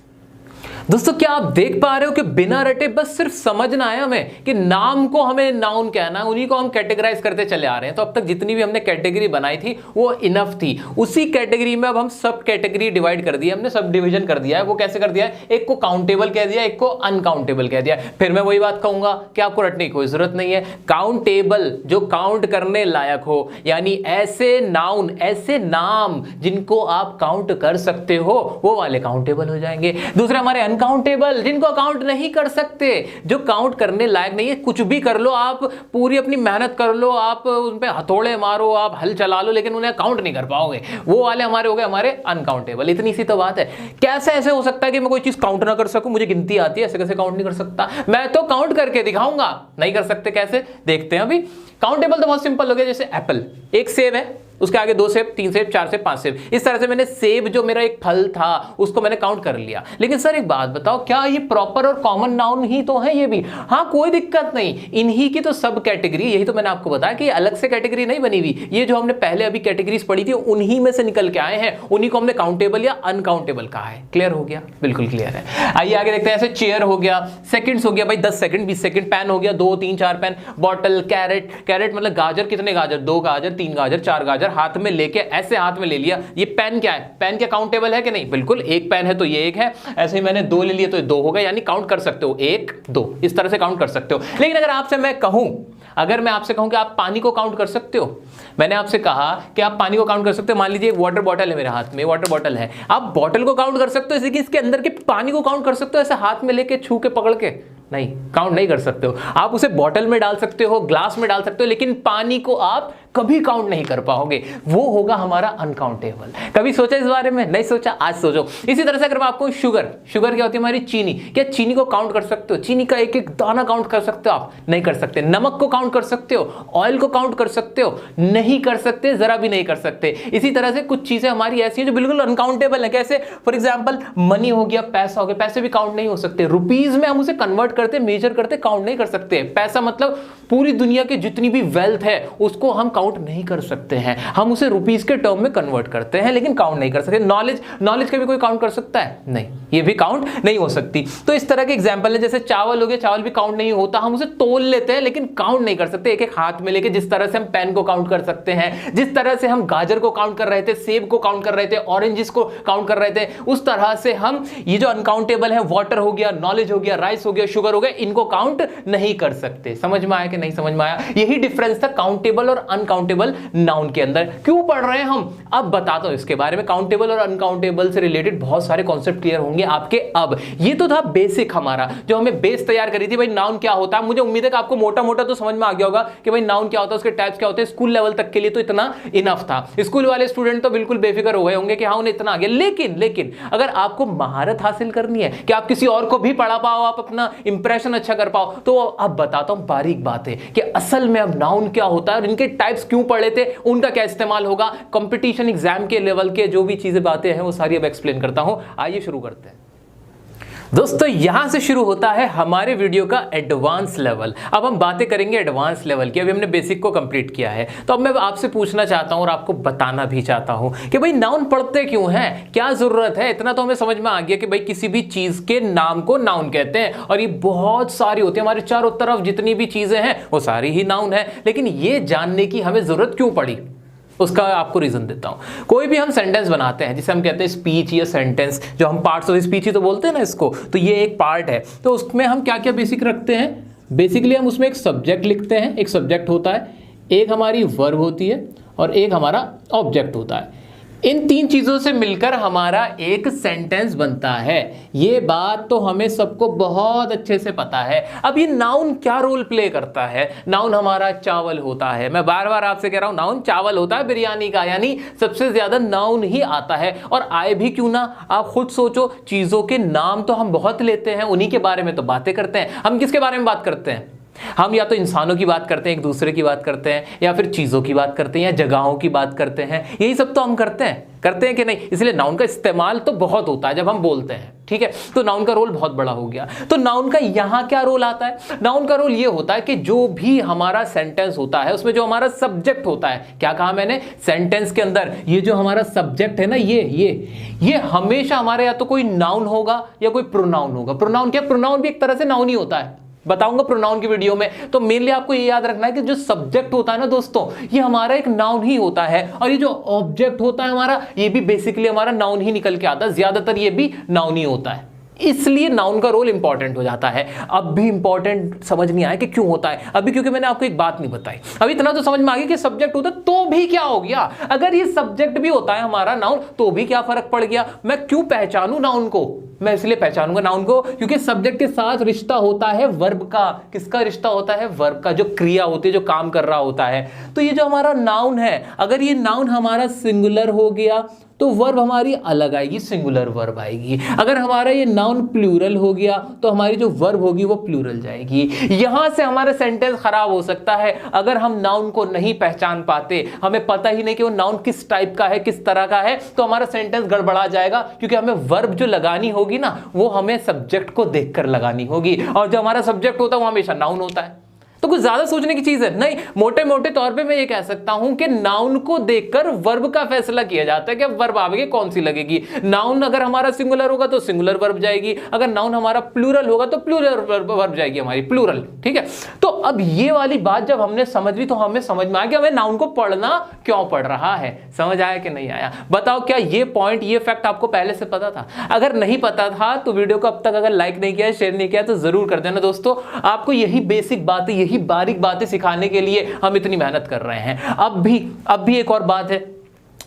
दोस्तों क्या आप देख पा रहे हो कि बिना रटे बस सिर्फ समझना है हमें कि नाम को हमें नाउन कहना है, उन्हीं को हम कैटेगराइज करते चले आ रहे हैं। तो अब तक जितनी भी हमने कैटेगरी बनाई थी वो इनफ थी। उसी कैटेगरी में अब हम सब कैटेगरी डिवाइड कर दिया, हमने सब डिवीजन कर दिया है। वो कैसे कर दिया है? एक को काउंटेबल कह दिया, एक को अनकाउंटेबल कह दिया। फिर मैं वही बात कहूंगा कि आपको रटने की कोई जरूरत नहीं है। काउंटेबल जो काउंट करने लायक हो, यानी ऐसे नाउन, ऐसे नाम जिनको आप काउंट कर सकते हो, वो वाले काउंटेबल हो जाएंगे। दूसरे हमारे अनकाउंटेबल, जिनको काउंट नहीं कर सकते, जो काउंट करने लायक नहीं है। कुछ भी कर लो आप, पूरी अपनी मेहनत कर लो आप, उन पे हथौड़े मारो, आप हल चला लो, लेकिन उन्हें काउंट नहीं कर पाओगे। वो वाले हमारे हो गए हमारे अनकाउंटेबल। इतनी सी तो बात है। कैसे ऐसे हो सकता है कि मैं कोई चीज काउंट ना कर सकूं? मुझे गिनती आती है, ऐसे कैसे काउंट नहीं कर सकता? मैं तो काउंट करके दिखाऊंगा। नहीं कर सकते कैसे? देखते हैं अभी। काउंटेबल तो बहुत सिंपल हो गया। जैसे एप्पल, एक सेब है, उसके आगे 2 सेब, 3 सेब, 4 सेब, 5 सेब। इस तरह से मैंने सेब जो मेरा एक फल था उसको मैंने काउंट कर लिया। लेकिन सर एक बात बताओ, क्या ये प्रॉपर और कॉमन नाउन ही तो है? ये भी हाँ, कोई दिक्कत नहीं, इन्हीं की तो सब कैटेगरी। यही तो मैंने आपको बताया कि अलग से कैटेगरी नहीं बनी हुई। ये जो हमने पहले अभी कैटेगरीज पढ़ी थी उन्हीं में से निकल के आए हैं, उन्हीं को हमने काउंटेबल या अनकाउंटेबल कहा है। क्लियर हो गया? बिल्कुल क्लियर है। आइए आगे देखते हैं। ऐसे चेयर हो गया, सेकंड्स हो गया भाई 10 सेकंड 20 सेकंड, पेन हो गया 2 3 4 पेन, बॉटल, कैरेट, कैरेट मतलब गाजर, कितने गाजर? 2 गाजर, 3 गाजर, 4 गाजर, हाथ में लेके ऐसे हाथ में ले लिया। ये पेन क्या है? पेन क्या काउंटेबल है कि नहीं? बिल्कुल। एक पेन है तो ये एक है, ऐसे ही मैंने 2 ले लिए तो ये 2 हो गए, यानी काउंट कर सकते हो 1 2, इस तरह से काउंट कर सकते हो। लेकिन अगर आपसे मैं कहूं, अगर मैं आपसे कहूं कि आप पानी को काउंट कर सकते हो, मैंने आपसे कहा कि आप पानी को काउंट कर सकते हो। मान लीजिए एक वाटर बॉटल है मेरे हाथ में, वाटर बॉटल है, आप बॉटल को काउंट कर सकते हो, इसके अंदर के पानी को काउंट कर सकते हो ऐसे हाथ में लेके, छू के, पकड़ के? नहीं, काउंट नहीं कर सकते हो। आप उसे बॉटल में डाल सकते हो, ग्लास में डाल सकते हो, लेकिन पानी को आप कभी काउंट नहीं कर पाओगे, वो होगा हमारा अनकाउंटेबल। कभी सोचा इस बारे में? नहीं सोचा, आज सोचो। इसी तरह से अगर मैं आपको शुगर क्या होती है हमारी? चीनी। क्या चीनी को काउंट कर सकते हो? चीनी का एक एक दाना काउंट कर सकते हो आप? नहीं कर सकते। नमक को काउंट कर सकते हो? ऑयल को काउंट कर सकते हो? नहीं कर सकते, जरा भी नहीं कर सकते। इसी तरह से कुछ चीजें हमारी ऐसी हैं जो बिल्कुल अनकाउंटेबल है। कैसे? फॉर एग्जाम्पल मनी हो गया, पैसा हो गया, पैसे भी काउंट नहीं हो सकते। रुपीज में हम उसे कन्वर्ट करते, मेजर करते, काउंट नहीं कर सकते। पैसा मतलब पूरी दुनिया की जितनी भी वेल्थ है उसको हम काउंट नहीं कर सकते हैं, हम उसे रुपीस के टर्म में कन्वर्ट करते हैं, लेकिन काउंट नहीं कर सकते। नॉलेज का भी कोई काउंट कर सकता है? नहीं, ये भी काउंट नहीं हो सकती। तो इस तरह के एग्जांपल है। जैसे चावल हो गया, चावल भी काउंट नहीं होता, हम उसे तोल लेते हैं लेकिन काउंट नहीं कर सकते एक एक हाथ में लेके। जिस तरह से हम पेन को काउंट कर सकते हैं, जिस तरह से हम गाजर को काउंट कर रहे थे, सेब को काउंट कर रहे थे, ऑरेंजेस को काउंट कर रहे थे, उस तरह से हम ये जो अनकाउंटेबल है, वाटर हो गया, नॉलेज हो गया, राइस हो गया, शुगर हो गया, इनको काउंट नहीं कर सकते। समझ में आया कि नहीं समझ में आया? यही डिफरेंस था काउंटेबल और अनकाउंटेबल नाउन के अंदर। क्यों पढ़ रहे हैं हम? अब बताता हूं इसके बारे में। काउंटेबल और अनकाउंटेबल से रिलेटेड बहुत सारे कॉन्सेप्ट क्लियर होंगे आपके। अब ये तो था बेसिक हमारा, जो हमें बेस तैयार करी थी भाई नाउन क्या होता है। मुझे उम्मीद है कि आपको मोटा मोटा तो समझ में आ गया होगा कि भाई नाउन क्या होता है, उसके टाइप्स क्या होते हैं। स्कूल लेवल तक के लिए तो इतना इनफ था। स्कूल वाले स्टूडेंट तो बिल्कुल बेफिक्र हो गए होंगे कि हाँ उन्हें इतना आ गया। लेकिन अगर आपको महारत हासिल करनी है कि आप किसी और को भी पढ़ा पाओ, आप अपना इंप्रेशन अच्छा कर पाओ, तो अब बताता हूं बारीक बातें कि असल में अब नाउन क्या होता है और इनके टाइप्स क्यों पढ़े थे, उनका क्या इस्तेमाल होगा। कंपटीशन एग्जाम के लेवल के जो भी चीजें बातें हैं वो सारी अब एक्सप्लेन करता हूं। आइए शुरू करते हैं दोस्तों। यहां से शुरू होता है हमारे वीडियो का एडवांस लेवल। अब हम बातें करेंगे एडवांस लेवल की। अभी हमने बेसिक को कंप्लीट किया है, तो अब मैं आपसे पूछना चाहता हूं और आपको बताना भी चाहता हूं कि भाई नाउन पढ़ते क्यों हैं, क्या जरूरत है। इतना तो हमें समझ में आ गया कि भाई किसी भी चीज के नाम को नाउन कहते हैं, और ये बहुत सारी होती है हमारे चारों तरफ जितनी भी चीजें हैं वो सारी ही नाउन है। लेकिन ये जानने की हमें जरूरत क्यों पड़ी, उसका आपको रीजन देता हूं। कोई भी हम सेंटेंस बनाते हैं, जिसे हम कहते हैं स्पीच या सेंटेंस, जो हम पार्ट्स ऑफ स्पीच ही तो बोलते हैं ना इसको, तो ये एक पार्ट है। तो उसमें हम क्या क्या बेसिक रखते हैं? बेसिकली हम उसमें एक सब्जेक्ट लिखते हैं, एक सब्जेक्ट होता है, एक हमारी वर्ब होती है और एक हमारा ऑब्जेक्ट होता है। इन तीन चीजों से मिलकर हमारा एक सेंटेंस बनता है। ये बात तो हमें सबको बहुत अच्छे से पता है। अब ये नाउन क्या रोल प्ले करता है? नाउन हमारा चावल होता है। मैं बार बार आपसे कह रहा हूं नाउन चावल होता है बिरयानी का, यानी सबसे ज्यादा नाउन ही आता है। और आए भी क्यों ना, आप खुद सोचो। चीजों के नाम तो हम बहुत लेते हैं, उन्हीं के बारे में तो बातें करते हैं। हम किसके बारे में बात करते हैं? हम या तो इंसानों की बात करते हैं, एक दूसरे की बात करते हैं, या फिर चीजों की बात करते हैं, या जगहों की बात करते हैं। यही सब तो हम करते हैं कि नहीं। इसलिए नाउन का इस्तेमाल तो बहुत होता है जब हम बोलते हैं, ठीक है। तो नाउन का रोल बहुत बड़ा हो गया। तो नाउन का यहां क्या रोल आता है? नाउन का रोल ये होता है कि जो भी हमारा सेंटेंस होता है उसमें जो हमारा सब्जेक्ट होता है, क्या कहा मैंने? सेंटेंस के अंदर ये जो हमारा सब्जेक्ट है ना, ये हमेशा हमारे या तो कोई नाउन होगा या कोई प्रोनाउन होगा। प्रोनाउन क्या? प्रोनाउन भी एक तरह से नाउन ही होता है, बताऊंगा प्रोनाउन की वीडियो में। तो मेनली आपको ये याद रखना है कि जो सब्जेक्ट होता है ना दोस्तों, ये हमारा एक नाउन ही होता है, और ये जो ऑब्जेक्ट होता है हमारा, ये भी बेसिकली हमारा नाउन ही निकल के आता है। ज्यादातर ये भी नाउन ही होता है, इसलिए नाउन का रोल इंपॉर्टेंट हो जाता है। अब भी इंपॉर्टेंट समझ नहीं आया कि क्यों होता है अभी, क्योंकि मैंने आपको एक बात नहीं बताई। अभी इतना तो समझ में आ गया कि सब्जेक्ट होता है, तो भी क्या हो गया? अगर ये सब्जेक्ट भी होता है हमारा नाउन, तो भी क्या फर्क पड़ गया? मैं क्यों पहचानूं नाउन को? मैं इसलिए पहचानूंगा नाउन को क्योंकि सब्जेक्ट के साथ रिश्ता होता है वर्ब का। किसका रिश्ता होता है? वर्ब का, जो क्रिया होती है, जो काम कर रहा होता है। तो ये जो हमारा नाउन है, अगर ये नाउन हमारा सिंगुलर हो गया तो वर्ब हमारी अलग आएगी, सिंगुलर वर्ब आएगी। अगर हमारा ये नाउन प्लूरल हो गया तो हमारी जो वर्ब होगी वो प्लूरल जाएगी। यहां से हमारा सेंटेंस खराब हो सकता है अगर हम नाउन को नहीं पहचान पाते, हमें पता ही नहीं कि वो नाउन किस टाइप का है, किस तरह का है, तो हमारा सेंटेंस गड़बड़ा जाएगा। क्योंकि हमें वर्ब जो लगानी होगी ना, वो हमें सब्जेक्ट को देखकर लगानी होगी, और जो हमारा सब्जेक्ट होता है वो हमेशा नाउन होता है। तो कुछ ज्यादा सोचने की चीज है नहीं। मोटे मोटे तौर पे मैं ये कह सकता हूं कि नाउन को देखकर वर्ब का फैसला किया जाता है कि अब वर्ब आगे कौन सी लगेगी। नाउन अगर हमारा सिंगुलर होगा तो सिंगुलर वर्ब जाएगी, अगर नाउन हमारा प्लूरल होगा तो प्लूरल वर्ब जाएगी हमारी, प्लूरल, ठीक है। तो अब ये वाली बात जब हमने समझ ली तो हमें समझ में आया कि हमें नाउन को पढ़ना क्यों पड़ रहा है। समझ आया कि नहीं आया? बताओ, क्या ये पॉइंट, ये फैक्ट आपको पहले से पता था? अगर नहीं पता था तो वीडियो को अब तक अगर लाइक नहीं किया, शेयर नहीं किया तो जरूर कर देना दोस्तों। आपको यही बेसिक बातें, यही बारीक बातें सिखाने के लिए हम इतनी मेहनत कर रहे हैं। अब भी एक और बात है,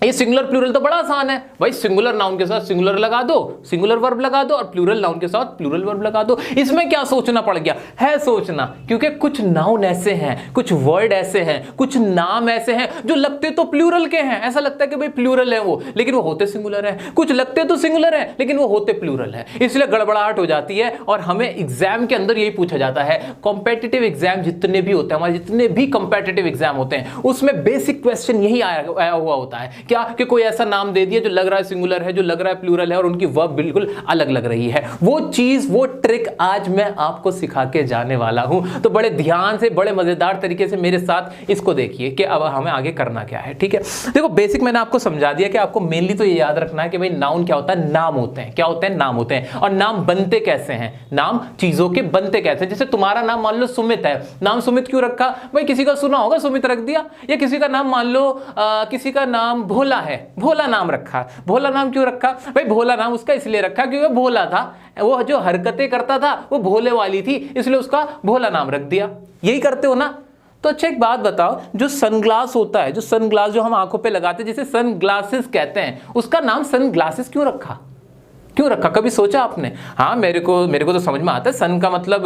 ये सिंगुलर प्लूरल तो बड़ा आसान है भाई, सिंगुलर नाउन के साथ सिंगुलर लगा दो, सिंगुलर वर्ब लगा दो, और प्लूरल नाउन के साथ प्लूरल वर्ब लगा दो। इसमें क्या सोचना पड़ गया है? सोचना, क्योंकि कुछ नाउन ऐसे हैं, कुछ वर्ड ऐसे हैं, कुछ नाम ऐसे हैं जो लगते तो प्लूरल के हैं, ऐसा लगता है कि भाई प्लूरल है वो, लेकिन वो होते सिंगुलर है। कुछ लगते तो सिंगुलर है लेकिन वो होते प्लूरल है, इसलिए गड़बड़ाहट हो जाती है। और हमें एग्जाम के अंदर यही पूछा जाता है, कॉम्पिटिटिव एग्जाम जितने भी होते हैं, हमारे जितने भी कॉम्पिटिटिव एग्जाम होते हैं, उसमें बेसिक क्वेश्चन यही आया हुआ होता है क्या, कि कोई ऐसा नाम दे दिया जो लग रहा है सिंगुलर है, जो लग रहा है प्लूरल है, और उनकी वर्ब बिल्कुल अलग लग रही है। वो चीज, वो ट्रिक आज मैं आपको सिखा के जाने वाला हूं, तो बड़े ध्यान से, बड़े मजेदार तरीके से मेरे साथ इसको देखिए कि अब हमें आगे करना क्या है। ठीक है, देखो बेसिक मैंने आपको समझा दिया कि आपको मेनली तो ये याद रखना है कि भाई नाउन क्या होता है, नाम होते हैं। क्या होते हैं? नाम होते हैं। और नाम बनते कैसे हैं? नाम चीजों के बनते कैसे हैं? जैसे तुम्हारा नाम मान लो सुमित है, नाम सुमित क्यों रखा भाई? किसी का सुना होगा सुमित रख दिया, या किसी का नाम मान लो किसी का नाम भोला है, भोला नाम रखा। भोला नाम क्यों रखा भाई? भोला नाम उसका इसलिए रखा क्योंकि वो भोला था, वो जो हरकतें करता था वो भोले वाली थी, इसलिए उसका भोला नाम रख दिया। यही करते हो ना? तो अच्छा एक बात बताओ, जो सनग्लास होता है, जो सनग्लास जो हम आंखों पे लगाते हैं, जिसे सनग्लासेस कहते हैं, उसका नाम सनग्लासेस क्यों रखा? क्यों रखा? कभी सोचा आपने? हाँ, मेरे को तो समझ में आता है। सन का मतलब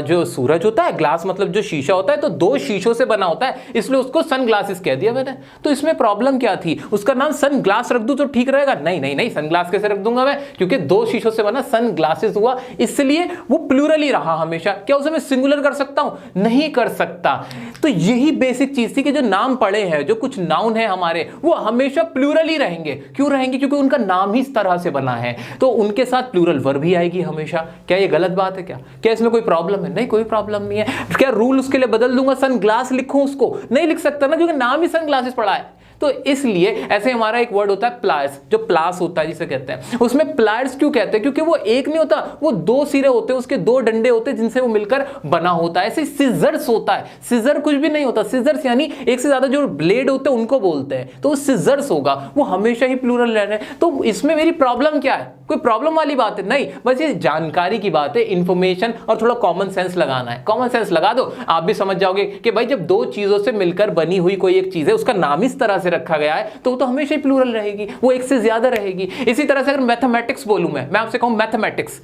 जो सूरज होता है, ग्लास मतलब जो शीशा होता है, तो दो शीशों से बना होता है, इसलिए उसको सन ग्लासेस कह दिया मैंने। तो इसमें प्रॉब्लम क्या थी? उसका नाम सन ग्लास रख दूं तो ठीक रहेगा? नहीं नहीं नहीं, सन ग्लास कैसे रख दूंगा मैं, क्योंकि दो शीशों से बना सन ग्लासेस हुआ, इसलिए वो प्लूरल ही रहा हमेशा। क्या उसे मैं सिंगुलर कर सकता हूं? नहीं कर सकता। तो यही बेसिक चीज थी कि जो नाम पड़े हैं, जो कुछ नाउन है हमारे, वो हमेशा प्लूरल ही रहेंगे। क्यों रहेंगे? क्योंकि उनका नाम ही इस तरह से बना है, तो उनके साथ प्लूरल वर्ब ही आएगी हमेशा। क्या ये गलत बात है? क्या इसमें कोई प्रॉब्लम है? नहीं, कोई प्रॉब्लम नहीं है। क्या रूल उसके लिए बदल दूंगा, सन ग्लास लिखूं उसको? नहीं लिख सकता ना, क्योंकि नाम ही सन ग्लासेस पड़ा है। तो इसलिए ऐसे हमारा एक वर्ड होता है प्लायर्स, जो प्लास होता है जिसे कहते हैं, उसमें प्लायर्स क्यों कहते हैं? क्योंकि वो एक नहीं होता, वो दो सिरे होते हैं, उसके दो डंडे होते हैं जिनसे वो मिलकर बना होता है। ऐसे सिजर्स होता है, सिजर कुछ भी नहीं होता। सिजर्स यानी एक से ज्यादा जो ब्लेड होते हैं उनको बोलते हैं, तो वो सिजर्स होगा, वो हमेशा ही प्लूरल रह रहे हैं। तो इसमें मेरी प्रॉब्लम क्या है? कोई प्रॉब्लम वाली बात है? नहीं, बस ये जानकारी की बात है, इंफॉर्मेशन, और थोड़ा कॉमन सेंस लगाना है। कॉमन सेंस लगा दो, आप भी समझ जाओगे कि भाई जब दो चीजों से मिलकर बनी हुई कोई एक चीज है, उसका नाम इस तरह से रखा गया है, तो वो तो हमेशा ही प्लूरल रहेगी, वो एक से ज्यादा रहेगी। इसी तरह से अगर मैथमेटिक्स बोलूं मैं आपसे कहूं मैथमेटिक्स,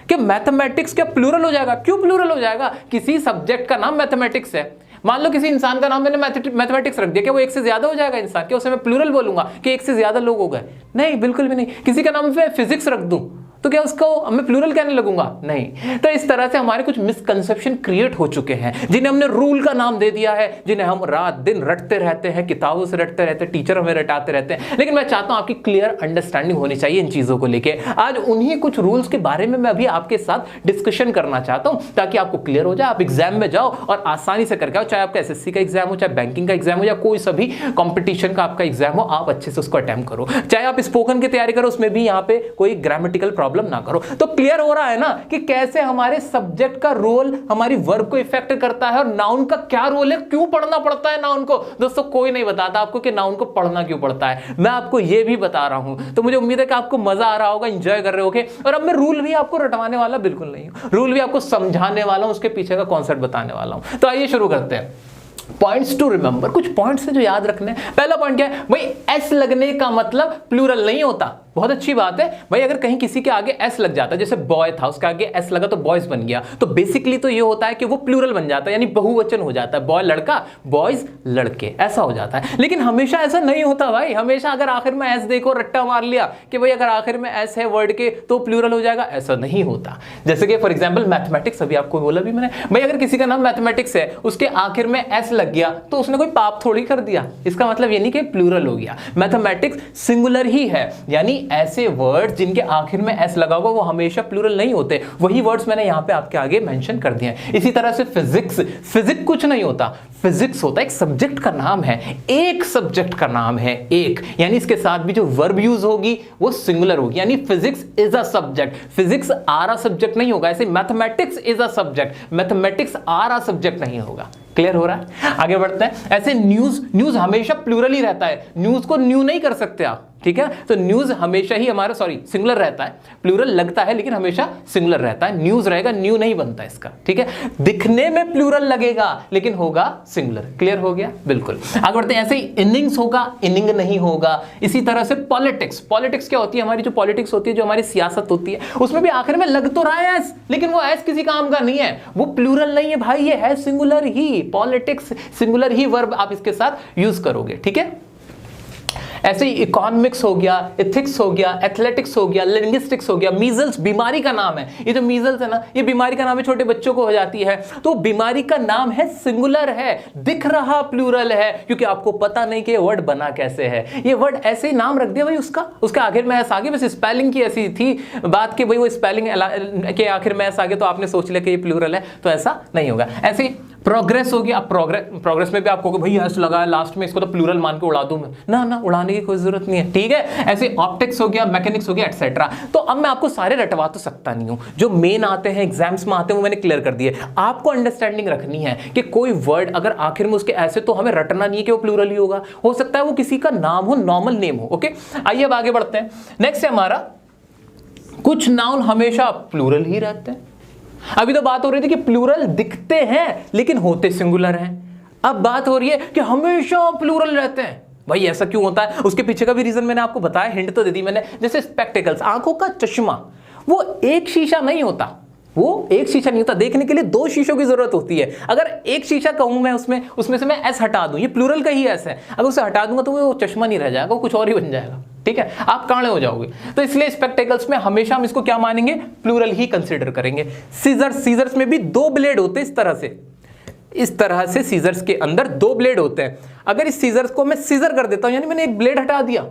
कि मैथमेटिक्स क्या प्लूरल हो जाएगा? क्यों प्लूरल हो जाएगा? किसी सब्जेक्ट का नाम मैथमेटिक्स है, मान लो किसी इंसान का नाम मैंने मैथमेटिक्स रख दिया, क्या वो एक से ज्यादा हो जाएगा इंसान? क्या उसे मैं प्लूरल बोलूंगा कि एक से ज्यादा लोग हो गए? नहीं, बिल्कुल भी नहीं। किसी का नाम मैं फिजिक्स रख दूं तो क्या उसको मैं प्लूरल कहने लगूंगा? नहीं। तो इस तरह से हमारे कुछ मिसकंसेप्शन क्रिएट हो चुके हैं, जिन्हें हमने रूल का नाम दे दिया है, जिन्हें हम रात दिन रटते रहते हैं, किताबों से रटते रहते हैं, टीचर हमें रटाते रहते हैं। लेकिन मैं चाहता हूं आपकी क्लियर अंडरस्टैंडिंग होनी चाहिए इन चीजों को लेके। आज उन्हीं कुछ रूल्स के बारे में मैं अभी आपके साथ डिस्कशन करना चाहता हूं, ताकि आपको क्लियर हो जाए, आप एग्जाम में जाओ और आसानी से करके आओ। चाहे आपका एसएससी का एग्जाम हो, चाहे बैंकिंग का एग्जाम हो, या कोई सभी कॉम्पिटिशन का आपका एग्जाम हो, आप अच्छे से उसको अटेम्प्ट करो। चाहे आप स्पोकन की तैयारी करो, उसमें भी यहाँ पे कोई ग्रामेटिकल प्रॉब्लम ना करो। तो क्लियर हो रहा है ना कि कैसे हमारे सब्जेक्ट का रोल हमारी वर्ब को इफेक्ट करता है, और नाउन का क्या रोल है, क्यों पढ़ना पड़ता है नाउन को। दोस्तों कोई नहीं बताता आपको कि नाउन को पढ़ना क्यों पड़ता है, मैं आपको ये भी बता रहा हूं। तो मुझे उम्मीद है कि आपको मजा आ रहा होगा, एंजॉय कर रहे होगे। और अब मैं रूल भी आपको रटवाने वाला बिल्कुल नहीं हूं, रूल भी आपको समझाने वाला हूं, उसके पीछे का कॉन्सेप्ट बताने वाला हूं। तो आइए शुरू करते हैं। पॉइंट्स टू रिमेंबर, कुछ पॉइंट्स है जो याद रखने हैं। पहला पॉइंट क्या है भाई? एस लगने का मतलब प्लूरल नहीं होता। बहुत अच्छी बात है भाई, अगर कहीं किसी के आगे एस लग जाता है, जैसे बॉय था उसके आगे एस लगा तो बॉयज बन गया, तो बेसिकली तो ये होता है कि वो प्लूरल बन जाता है, यानी बहुवचन हो जाता है। बॉय लड़का, बॉयज लड़के, ऐसा हो जाता है। लेकिन हमेशा ऐसा नहीं होता भाई। हमेशा अगर आखिर में एस देखो, रट्टा मार लिया कि भाई अगर आखिर में एस है वर्ड के तो प्लूरल हो जाएगा, ऐसा नहीं होता। जैसे कि फॉर एग्जाम्पल मैथमेटिक्स, अभी आपको बोला भी मैंने भाई, अगर किसी का नाम मैथमेटिक्स है, उसके आखिर में एस लग गया तो उसने कोई पाप थोड़ी कर दिया। इसका मतलब ये नहीं कि प्लूरल हो गया। मैथमेटिक्स सिंगुलर ही है, यानी ऐसे वर्ड जिनके आखिर में एस लगा होगा वो हमेशा प्लूरल नहीं होते। वही वर्ड्स मैंने यहां पे आपके आगे मेंशन कर दिए हैं। इसी तरह से फिजिक्स, फिजिक्स कुछ नहीं होता, फिजिक्स होता है एक सब्जेक्ट का नाम है, एक सब्जेक्ट का नाम है, एक, यानी इसके साथ भी जो वर्ब यूज होगी वो सिंगुलर होगी, यानी physics is a subject. Physics are a subject नहीं होगा, ऐसे mathematics is a subject, mathematics are a subject नहीं होगा। क्लियर हो रहा है? आगे बढ़ते हैं। ऐसे न्यूज, न्यूज हमेशा प्लूरल ही रहता है, न्यूज को न्यू नहीं कर सकते आप। ठीक है। तो न्यूज हमेशा ही हमारा सिंगुलर रहता है, प्लूरल लगता है लेकिन हमेशा सिंगुलर रहता है। न्यूज रहेगा, न्यू नहीं बनता इसका, ठीक है। दिखने में प्लूरल लगेगा लेकिन होगा सिंगुलर। क्लियर हो गया? बिल्कुल। आगे बढ़ते हैं। ऐसे ही इनिंग्स होगा, इनिंग नहीं होगा। इसी तरह से पॉलिटिक्स, पॉलिटिक्स क्या होती है? हमारी जो पॉलिटिक्स होती है, जो हमारी सियासत होती है, उसमें भी आखिर में लग तो रहा है एस, लेकिन वो एस किसी काम का नहीं है, वो प्लूरल नहीं है भाई, ये है सिंगुलर ही। पॉलिटिक्स सिंगुलर ही वर्ब आप इसके साथ यूज करोगे, ठीक है। ऐसे ही इकोनॉमिक्स हो गया, एथिक्स हो गया, एथलेटिक्स हो गया, लिंग्विस्टिक्स हो गया। मीजल्स बीमारी का नाम है, ये जो मीजल्स है ना, ये बीमारी का नाम है, छोटे बच्चों को हो जाती है, तो बीमारी का नाम है, सिंगुलर है, दिख रहा प्लूरल है, क्योंकि आपको पता नहीं कि ये वर्ड बना कैसे है। ये वर्ड ऐसे ही नाम रख दिया भाई उसका आखिर में एस आगे, बस स्पेलिंग की ऐसी थी बात कि भाई वो स्पेलिंग के आखिर में एस आगे तो आपने सोच लिया कि ये प्लूरल है, तो ऐसा नहीं होगा। ऐसे ही प्रोग्रेस हो गया। अब प्रोग्रेस में भी आपको भाई एस लगा है लास्ट में, इसको तो प्लूरल मान के उड़ा दूं मैं, ना उड़ाने की कोई जरूरत नहीं है, ठीक है। ऐसे ऑप्टिक्स हो गया, मैकेनिक्स हो गया, एटसेट्रा। तो अब मैं आपको सारे रटवा तो सकता नहीं हूं, जो मेन आते हैं एग्जाम्स में आते हैं वो मैंने क्लियर कर दिए। आपको अंडरस्टैंडिंग रखनी है कि कोई वर्ड अगर आखिर में उसके ऐसे, तो हमें रटना नहीं है कि वो प्लूरल ही होगा, हो सकता है वो किसी का नाम हो, नॉर्मल नेम हो। ओके, आइए अब आगे बढ़ते हैं। नेक्स्ट है हमारा, कुछ नाउन हमेशा प्लूरल ही रहते हैं। अभी तो बात हो रही थी कि प्लूरल दिखते हैं लेकिन होते सिंगुलर हैं। अब बात हो रही है कि हमेशा प्लूरल रहते हैं। भाई ऐसा क्यों होता है? उसके पीछे का भी रीजन मैंने आपको बताया, हिंट तो दे दी मैंने। जैसे स्पेक्टिकल्स, आंखों का चश्मा, वो एक शीशा नहीं होता, वो एक शीशा नहीं होता, देखने के लिए दो शीशों की जरूरत होती है। अगर एक शीशा कहूं मैं, उसमें से मैं एस हटा दूं, ये प्लूरल का ही एस है, अगर उसे हटा दूंगा तो वो चश्मा नहीं रह जाएगा, वो कुछ और ही बन जाएगा, ठीक है, आप कांड़े हो जाओगे। तो इसलिए स्पेक्टिकल्स में हमेशा हम इसको क्या मानेंगे? प्लूरल ही कंसीडर करेंगे। सीजर्स में भी दो ब्लेड होते हैं, इस तरह से सीजर्स के अंदर दो ब्लेड होते हैं। अगर इस सीजर्स को मैं सीजर कर देता हूं, यानी मैंने एक ब्लेड हटा दिया,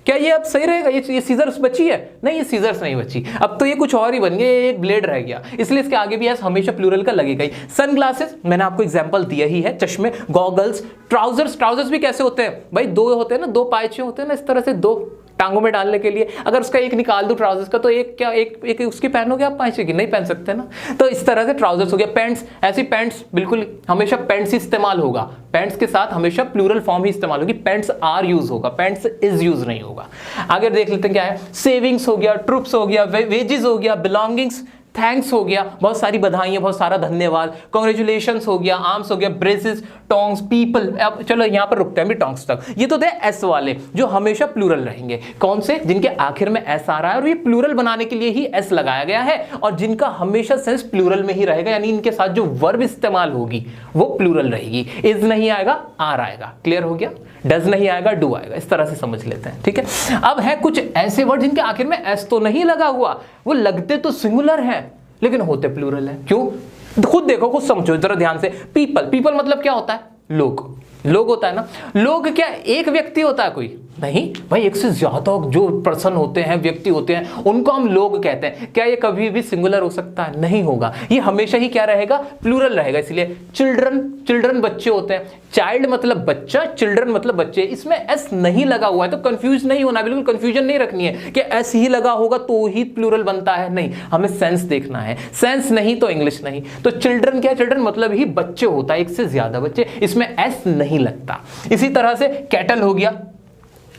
क्या ये अब सही रहेगा? ये सीजर्स बची है? नहीं, ये सीजर्स नहीं बची, अब तो ये कुछ और ही बन गया, एक ब्लेड रह गया। इसलिए इसके आगे भी हमेशा प्लूरल का लगेगा ही। सनग्लासेस मैंने आपको एग्जांपल दिया ही है, चश्मे, गॉगल्स, ट्राउजर्स भी कैसे होते हैं भाई? दो होते हैं ना, दो पायचे होते हैं ना, इस तरह से दो टांगों में डालने के लिए। अगर उसका एक निकाल दूं ट्राउजर्स का, तो एक उसकी पहनोगे आप, पायचे की नहीं पहन सकते ना। तो इस तरह से ट्राउजर्स हो गया। पैंट्स, ऐसी पैंट्स बिल्कुल हमेशा पैंट्स ही इस्तेमाल होगा, पैंट्स के साथ हमेशा प्लूरल फॉर्म ही इस्तेमाल होगी, पैंट्स आर यूज होगा, पैंट्स इज यूज नहीं होगा। आगे देख लेते हैं क्या है। सेविंग्स हो गया, ट्रुप्स हो गया, वेजेस हो गया, बिलोंगिंग्स, थैंक्स हो गया, बहुत सारी बधाइयां, बहुत सारा धन्यवाद, कॉन्ग्रेचुलेशंस हो गया, आर्म्स हो गया, ब्रेसेस, टोंग्स, पीपल। अब चलो यहां पर रुकते हैं भी टोंग्स तक। ये तो थे एस वाले जो हमेशा प्लूरल रहेंगे। कौन से? जिनके आखिर में एस आ रहा है और ये प्लूरल बनाने के लिए ही एस लगाया गया है, और जिनका हमेशा सेंस प्लूरल में ही रहेगा, यानी इनके साथ जो वर्ब इस्तेमाल होगी वो प्लूरल रहेगी। इज नहीं आएगा, आर आएगा। क्लियर हो गया? डज नहीं आएगा, डू आएगा। इस तरह से समझ लेते हैं, ठीक है। अब है कुछ ऐसे वर्ड जिनके आखिर में एस तो नहीं लगा हुआ, वो लगते तो सिंगुलर हैं लेकिन होते प्लूरल है। क्यों? खुद देखो, खुद समझो जरा ध्यान से। पीपल मतलब क्या होता है? लोग होता है ना। लोग क्या एक व्यक्ति होता है? कोई नहीं भाई, एक से ज्यादा जो पर्सन होते हैं, व्यक्ति होते हैं, उनको हम लोग कहते हैं। क्या ये कभी भी सिंगुलर हो सकता है? नहीं होगा, ये हमेशा ही क्या रहेगा? प्लूरल रहेगा। इसलिए चिल्ड्रन बच्चे होते हैं, चाइल्ड मतलब बच्चा, चिल्ड्रन मतलब बच्चे, इसमें एस नहीं लगा हुआ है, तो कंफ्यूज नहीं होना, बिल्कुल कंफ्यूजन नहीं रखनी है कि एस ही लगा होगा तो ही प्लूरल बनता है। नहीं, हमें सेंस देखना है, सेंस नहीं तो इंग्लिश नहीं। तो चिल्ड्रन क्या? चिल्ड्रन मतलब ही बच्चे होता है, एक से ज्यादा बच्चे, इसमें एस नहीं लगता। इसी तरह से कैटल हो गया,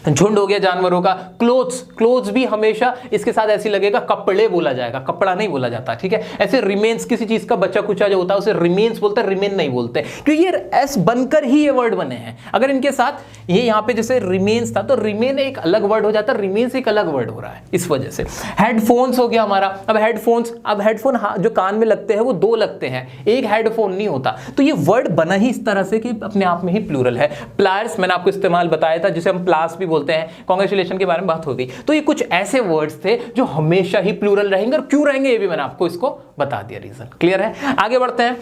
झुंड हो गया जानवरों का। क्लोथ्स भी हमेशा इसके साथ ऐसी लगेगा, कपड़े बोला जाएगा, कपड़ा नहीं बोला जाता, ठीक है। ऐसे रिमेन्स, किसी चीज का बचा कुचा जो होता है उसे रिमेन्स बोलते हैं, रिमेन नहीं बोलते, क्योंकि ये एस बनकर ही ये वर्ड बने हैं। अगर इनके साथ ये यहाँ पे जैसे रिमेन्स था, तो रिमेन एक अलग वर्ड हो जाता है, रिमेन्स एक अलग वर्ड हो रहा है, इस वजह से। हेडफोन्स हो गया हमारा। अब हेडफोन जो कान में लगते हैं वो दो लगते हैं, एक हेडफोन नहीं होता। तो ये वर्ड बना ही इस तरह से कि अपने आप में ही प्लूरल है। प्लायर्स मैंने आपको इस्तेमाल बताया था, जिसे हम प्लास भी बोलते हैं। कांग्रेचुलेशन के बारे में बात होती। तो ये कुछ ऐसे वर्ड्स थे जो हमेशा ही प्लूरल रहेंगे, और क्यों रहेंगे ये भी मैंने आपको इसको बता दिया, रीजन। क्लियर है? आगे बढ़ते हैं।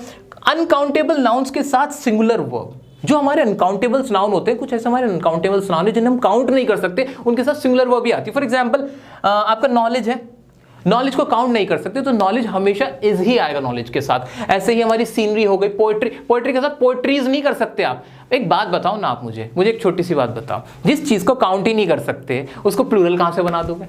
अनकाउंटेबल नाउन्स के साथ सिंगुलर वर्ब। जो हमारे अनकाउंटेबल्स नाउन होते हैं, कुछ ऐसे हमारे अनकाउंटेबल्स नाउन है जिन्हें हम काउंट नहीं कर सकते, उनके साथ सिंगुलर वर्ब भी आती है। फॉर एग्जांपल आपका नॉलेज है, नॉलेज को काउंट नहीं कर सकते, तो नॉलेज हमेशा इज ही आएगा नॉलेज के साथ। ऐसे ही हमारी सीनरी हो गई, पोएट्री के साथ पोएट्रीज नहीं कर सकते आप। एक बात बताओ ना आप मुझे एक छोटी सी बात बताओ, जिस चीज को काउंट ही नहीं कर सकते उसको प्लूरल कहां से बना दोगे?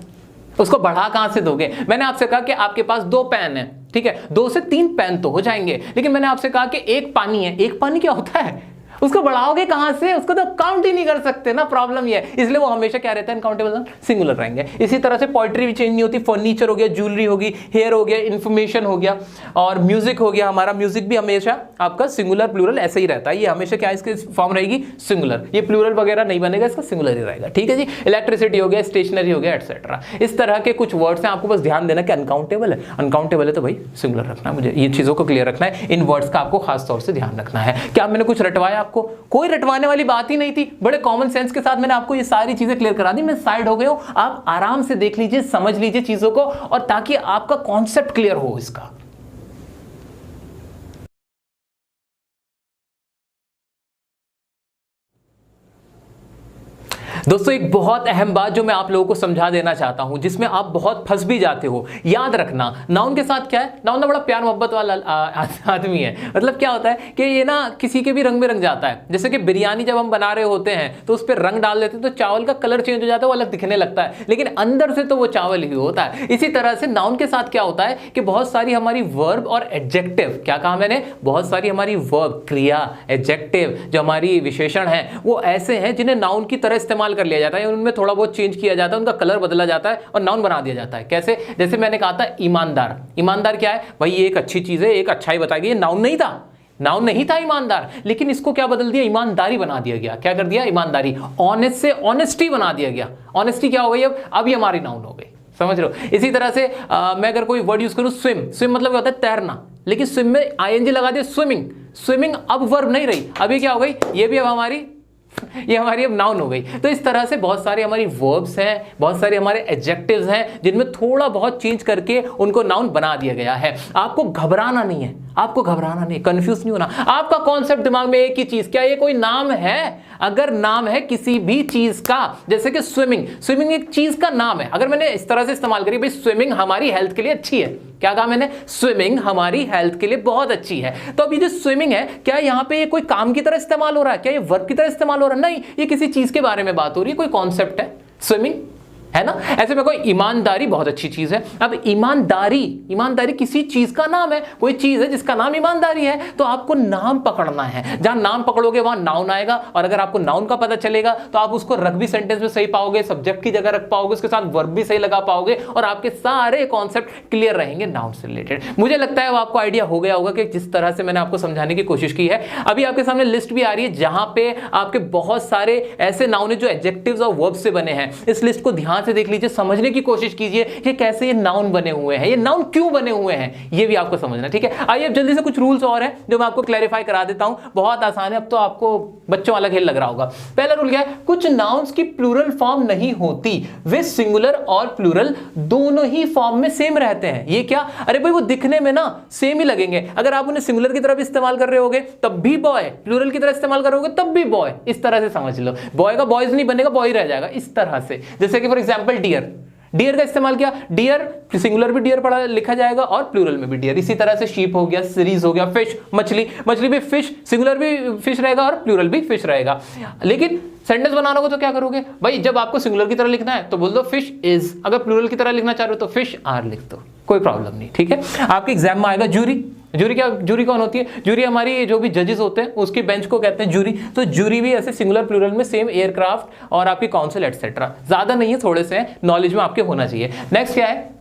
उसको बढ़ा कहां से दोगे? मैंने आपसे कहा कि आपके पास 2 पेन है, ठीक है, 2 से 3 पेन तो हो जाएंगे, लेकिन मैंने आपसे कहा कि एक पानी है। एक पानी क्या होता है? उसको बढ़ाओगे कहां से, उसको तो काउंट ही नहीं कर सकते ना, प्रॉब्लम ये है। इसलिए वो हमेशा क्या रहता है, अनकाउंटेबल सिंगुलर रहेंगे। इसी तरह से पोइट्री भी चेंज नहीं होती, फर्नीचर हो गया, ज्वेलरी होगी, हेयर हो गया, इंफॉर्मेशन हो गया, और म्यूजिक हो गया, हमारा म्यूजिक भी हमेशा आपका सिंगुलर प्लूरल ऐसे ही रहता है, ये हमेशा क्या इसके फॉर्म रहेगी, सिंगुलर, ये प्लूरल वगैरह नहीं बनेगा, इसका सिंगुलर ही रहेगा, ठीक है जी। इलेक्ट्रिसिटी हो गया, स्टेशनरी हो गया, एटसेट्रा। इस तरह के कुछ वर्ड्स हैं, आपको बस ध्यान देना कि अनकाउंटेबल है, अनकाउंटेबल है तो भाई सिंगुलर रखना है, मुझे ये चीजों को क्लियर रखना है, इन वर्ड्स का आपको खास तौर से ध्यान रखना है। क्या मैंने कुछ रटवाया आपको? कोई रटवाने वाली बात ही नहीं थी, बड़े कॉमन सेंस के साथ मैंने आपको ये सारी चीजें क्लियर करा दी। मैं साइड हो गया हूं, आप आराम से देख लीजिए, समझ लीजिए चीजों को, और ताकि आपका कॉन्सेप्ट क्लियर हो इसका। दोस्तों एक बहुत अहम बात जो मैं आप लोगों को समझा देना चाहता हूं, जिसमें आप बहुत फंस भी जाते हो, याद रखना, नाउन के साथ क्या है, नाउन ना बड़ा प्यार मोहब्बत वाला आदमी है। मतलब क्या होता है कि ये ना किसी के भी रंग में रंग जाता है। जैसे कि बिरयानी जब हम बना रहे होते हैं तो उस पर रंग डाल देते हैं तो चावल का कलर चेंज हो जाता है, वो अलग दिखने लगता है, लेकिन अंदर से तो वो चावल ही होता है। इसी तरह से नाउन के साथ क्या होता है कि बहुत सारी हमारी वर्ब और एडजेक्टिव, क्या कहा मैंने, बहुत सारी हमारी वर्ब, क्रिया, एडजेक्टिव जो हमारी विशेषण है, वो ऐसे हैं जिन्हें नाउन की तरह इस्तेमाल कर लिया जाता है, उनमें थोड़ा बहुत चेंज किया जाता है, उनका कलर बदला जाता है और नाउन बना दिया जाता है। कैसे? जैसे मैंने कहा था ईमानदार, ईमानदार क्या है भाई, ये एक अच्छी चीज है, एक अच्छाई बताएगी, ये नाउन नहीं था, नाउन नहीं था ईमानदार, लेकिन इसको क्या बदल दिया, ईमानदारी बना दिया गया। क्या कर दिया, ईमानदारी। ऑनेस्ट से ऑनेस्टी बना दिया गया, ऑनेस्टी क्या हो गई अब ये हमारी नाउन हो गई, समझ रहे हो। इसी तरह से मैं अगर कोई वर्ड यूज करूं, स्विम, स्विम मतलब क्या होता है, तैरना, लेकिन स्विम में आईएनजी लगा दिया, स्विमिंग, स्विमिंग अब वर्ब नहीं रही, अभी क्या हो गई, ये भी अब हमारी ये हमारी अब नाउन हो गई। तो इस तरह से बहुत सारी हमारी वर्ब्स हैं, बहुत सारे हमारे एडजेक्टिव्स हैं, जिनमें थोड़ा बहुत चेंज करके उनको नाउन बना दिया गया है। आपको घबराना नहीं है, आपको घबराना नहीं, कंफ्यूज नहीं होना। आपका कॉन्सेप्ट दिमाग में एक ही चीज, क्या ये कोई नाम है? अगर नाम है किसी भी चीज का, जैसे कि स्विमिंग, स्विमिंग एक चीज का नाम है, अगर मैंने इस तरह से इस्तेमाल करी, भाई स्विमिंग हमारी हेल्थ के लिए अच्छी है, क्या कहा मैंने, स्विमिंग हमारी हेल्थ के लिए बहुत अच्छी है। तो अब ये जो स्विमिंग है, क्या यहां पे ये कोई काम की तरह इस्तेमाल हो रहा है, क्या ये वर्ब की तरह इस्तेमाल हो रहा है? नहीं, ये किसी चीज के बारे में बात हो रही है, कोई कॉन्सेप्ट है स्विमिंग, है ना। ऐसे में कोई ईमानदारी बहुत अच्छी चीज है। अब ईमानदारी, ईमानदारी किसी चीज का नाम है, कोई चीज है जिसका नाम ईमानदारी है, तो आपको नाम पकड़ना है। जहां नाम पकड़ोगे वहां नाउन आएगा, और अगर आपको नाउन का पता चलेगा तो आप उसको रख भी सेंटेंस में सही पाओगे, सब्जेक्ट की जगह रख पाओगे, उसके साथ वर्ब भी सही लगा पाओगे, और आपके सारे कॉन्सेप्ट क्लियर रहेंगे नाउन से रिलेटेड। मुझे लगता है वो आपको आइडिया हो गया होगा कि जिस तरह से मैंने आपको समझाने की कोशिश की है। अभी आपके सामने लिस्ट भी आ रही है जहां पे आपके बहुत सारे ऐसे नाउन है जो एडजेक्टिव्स और वर्ब से बने हैं। इस लिस्ट को ध्यान से देख लीजिए, समझने की कोशिश कीजिए कि कैसे ये नाउन बने हुए हैं, ये नाउन क्यों बने हुए हैं, ये भी आपको समझना, ठीक है। आइए अब जल्दी से कुछ रूल्स और हैं जो मैं आपको क्लैरिफाई करा देता हूं, बहुत आसान है, अब तो आपको बच्चों वाला खेल लग रहा होगा। पहला रूल क्या है, कुछ नाउन्स की प्लूरल फॉर्म नहीं होती, वे सिंगुलर और प्लूरल दोनों ही फॉर्म में सेम रहते हैं। ये क्या, अरे भाई वो दिखने में ना सेम ही लगेंगे, अगर आप उन्हें सिंगुलर की तरफ इस्तेमाल कर रहे होगे तब भी बॉय, प्लूरल की तरह इस्तेमाल कर रहे होगे तब भी बॉय, इस तरह से समझ लो। बॉय का बॉयज नहीं बनेगा, बॉय रह जाएगा, इस तरह से। जैसे कि फॉर एग्जांपल डियर, डियर का इस्तेमाल किया, डियर सिंगुलर भी डियर पढ़ा लिखा जाएगा और प्लूरल में भी डियर। इसी तरह से शीप हो गया, सीरीज हो गया, फिश मछली, मछली भी फिश, सिंगुलर भी फिश रहेगा और प्लूरल भी फिश रहेगा। लेकिन सेंटेंस बनाना हो तो क्या करोगे भाई, जब आपको सिंगुलर की तरह लिखना है तो बोल दो फिश इज, अगर प्लूरल की तरह लिखना चाह रहे हो तो फिश आर लिख दो, कोई प्रॉब्लम नहीं, ठीक है। आपके एग्जाम में आएगा जूरी, जूरी क्या, जूरी कौन होती है, जूरी हमारी जो भी जजेस होते हैं उसके बेंच को कहते हैं जूरी। तो जूरी भी ऐसे सिंगुलर प्लूरल में सेम, एयरक्राफ्ट और आपकी काउंसिल एटसेट्रा, ज्यादा नहीं है, थोड़े से नॉलेज में आपके होना चाहिए। नेक्स्ट क्या है,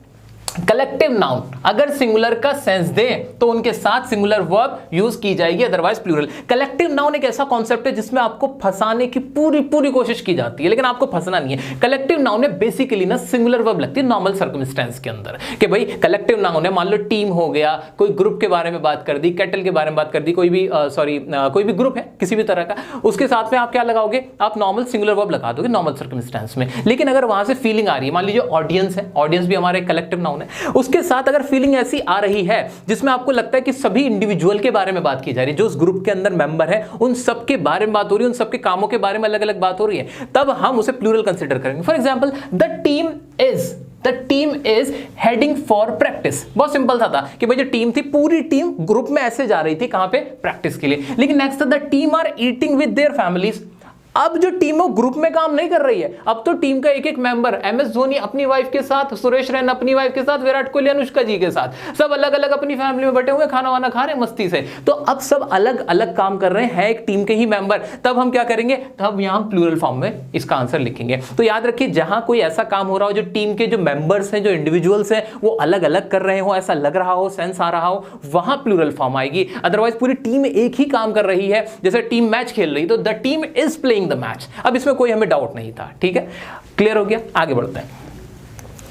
कलेक्टिव नाउन अगर सिंगुलर का सेंस दे तो उनके साथ सिंगुलर वर्ब यूज की जाएगी, अदरवाइज प्लूरल। कलेक्टिव नाउन एक ऐसा कॉन्सेप्ट है जिसमें आपको फंसाने की पूरी कोशिश की जाती है, लेकिन आपको फंसना नहीं है। कलेक्टिव नाउन में बेसिकली ना सिंगुलर वर्ब लगती है नॉर्मल सर्कमस्टेंस के अंदर, कि भाई कलेक्टिव नाउन है, मान लो टीम हो गया, कोई ग्रुप के बारे में बात कर दी, कैटल के बारे में बात कर दी, कोई भी कोई भी ग्रुप है किसी भी तरह का, उसके साथ में आप क्या लगाओगे, आप नॉर्मल सिंगुलर वर्ब लगा दोगे नॉर्मल सर्कमस्टेंस में। लेकिन अगर वहां से फीलिंग आ रही है, मान लीजिए ऑडियंस है, ऑडियंस भी हमारा कलेक्टिव नाउन है, उसके साथ अगर फीलिंग ऐसी आ रही है जिसमें आपको लगता है कि सभी इंडिविजुअल के बारे में बात की जा रही है, जो उस ग्रुप के अंदर मेंबर है उन सब के बारे में बात हो रही है, उन सब के कामों के बारे में अलग अलग बात हो रही है, तब हम उसे प्लूरल कंसीडर करेंगे। For example the team is heading for practice, बहुत सिंपल सा था कि भाई जो टीम थी, पूरी टीम ग्रुप में ऐसे जा रही थी, कहां पे, प्रैक्टिस के लिए। लेकिन next the team are eating with their families, अब जो टीम है ग्रुप में काम नहीं कर रही है, अब तो टीम का एक एक मेंबर, MS धोनी अपनी वाइफ के साथ, सुरेश रैना अपनी वाइफ के साथ, विराट कोहली अनुष्का जी के साथ, सब अलग अलग अपनी फैमिली में बैठे हुए खाना वाना खा रहे हैं मस्ती से। तो अब सब अलग अलग काम कर रहे हैं, एक टीम के ही मेंबर। तब हम क्या करेंगे, तब यहां प्लूरल फॉर्म में इसका आंसर लिखेंगे। तो याद रखिए, जहां कोई ऐसा काम हो रहा हो जो टीम के जो मेंबर्स हैं, जो इंडिविजुअल्स हैं, वो अलग अलग कर रहे हो, ऐसा लग रहा हो, सेंस आ रहा हो, वहां प्लूरल फॉर्म आएगी। अदरवाइज पूरी टीम एक ही काम कर रही है, जैसे टीम मैच खेल रही, तो the team is playing the match. अब इसमें कोई हमें डाउट नहीं था, ठीक है, क्लियर हो गया। आगे बढ़ते हैं।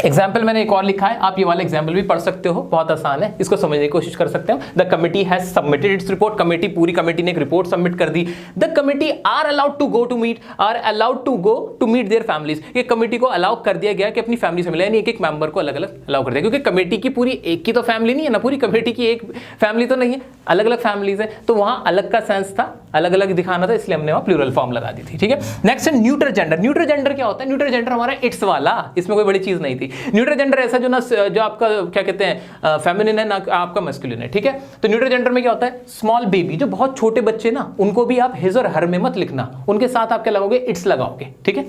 एग्जाम्पल मैंने एक और लिखा है, आप ये वाला एग्जाम्पल भी पढ़ सकते हो, बहुत आसान है, इसको समझने की कोशिश कर सकते हो। The committee has submitted its report, committee, पूरी कमेटी ने एक रिपोर्ट सबमिट कर दी। The committee are allowed to go to meet their families, ये कमेटी को अलाउ कर दिया गया कि अपनी फैमिली से मिले, यानी एक एक मेंबर को अलग अलग अलाउ कर दिया, क्योंकि कमेटी की पूरी एक की तो फैमिली नहीं है ना, पूरी कमेटी की एक फैमिली तो नहीं है, अलग अलग फैमिलीज है, तो वहां अलग का सेंस था, अलग अलग दिखाना था, इसलिए हमने वहां प्लूरल फॉर्म लगा दी थी, ठीक है। नेक्स्ट है न्यूट्रल जेंडर। न्यूट्रल जेंडर क्या होता है? न्यूट्रल जेंडर हमारा इट्स वाला, इसमें कोई बड़ी चीज नहीं थी। न्यूट्रल जेंडर ऐसा जो ना, जो आपका क्या कहते हैं, फेमिनिन है ना आपका मैस्कुलिन है, ठीक है। तो न्यूट्रल जेंडर में क्या होता है, स्मॉल बेबी, जो बहुत छोटे बच्चे ना, उनको भी आप हिज और हर में मत लिखना, उनके साथ आप क्या लगाओगे, इट्स लगाओगे, ठीक है।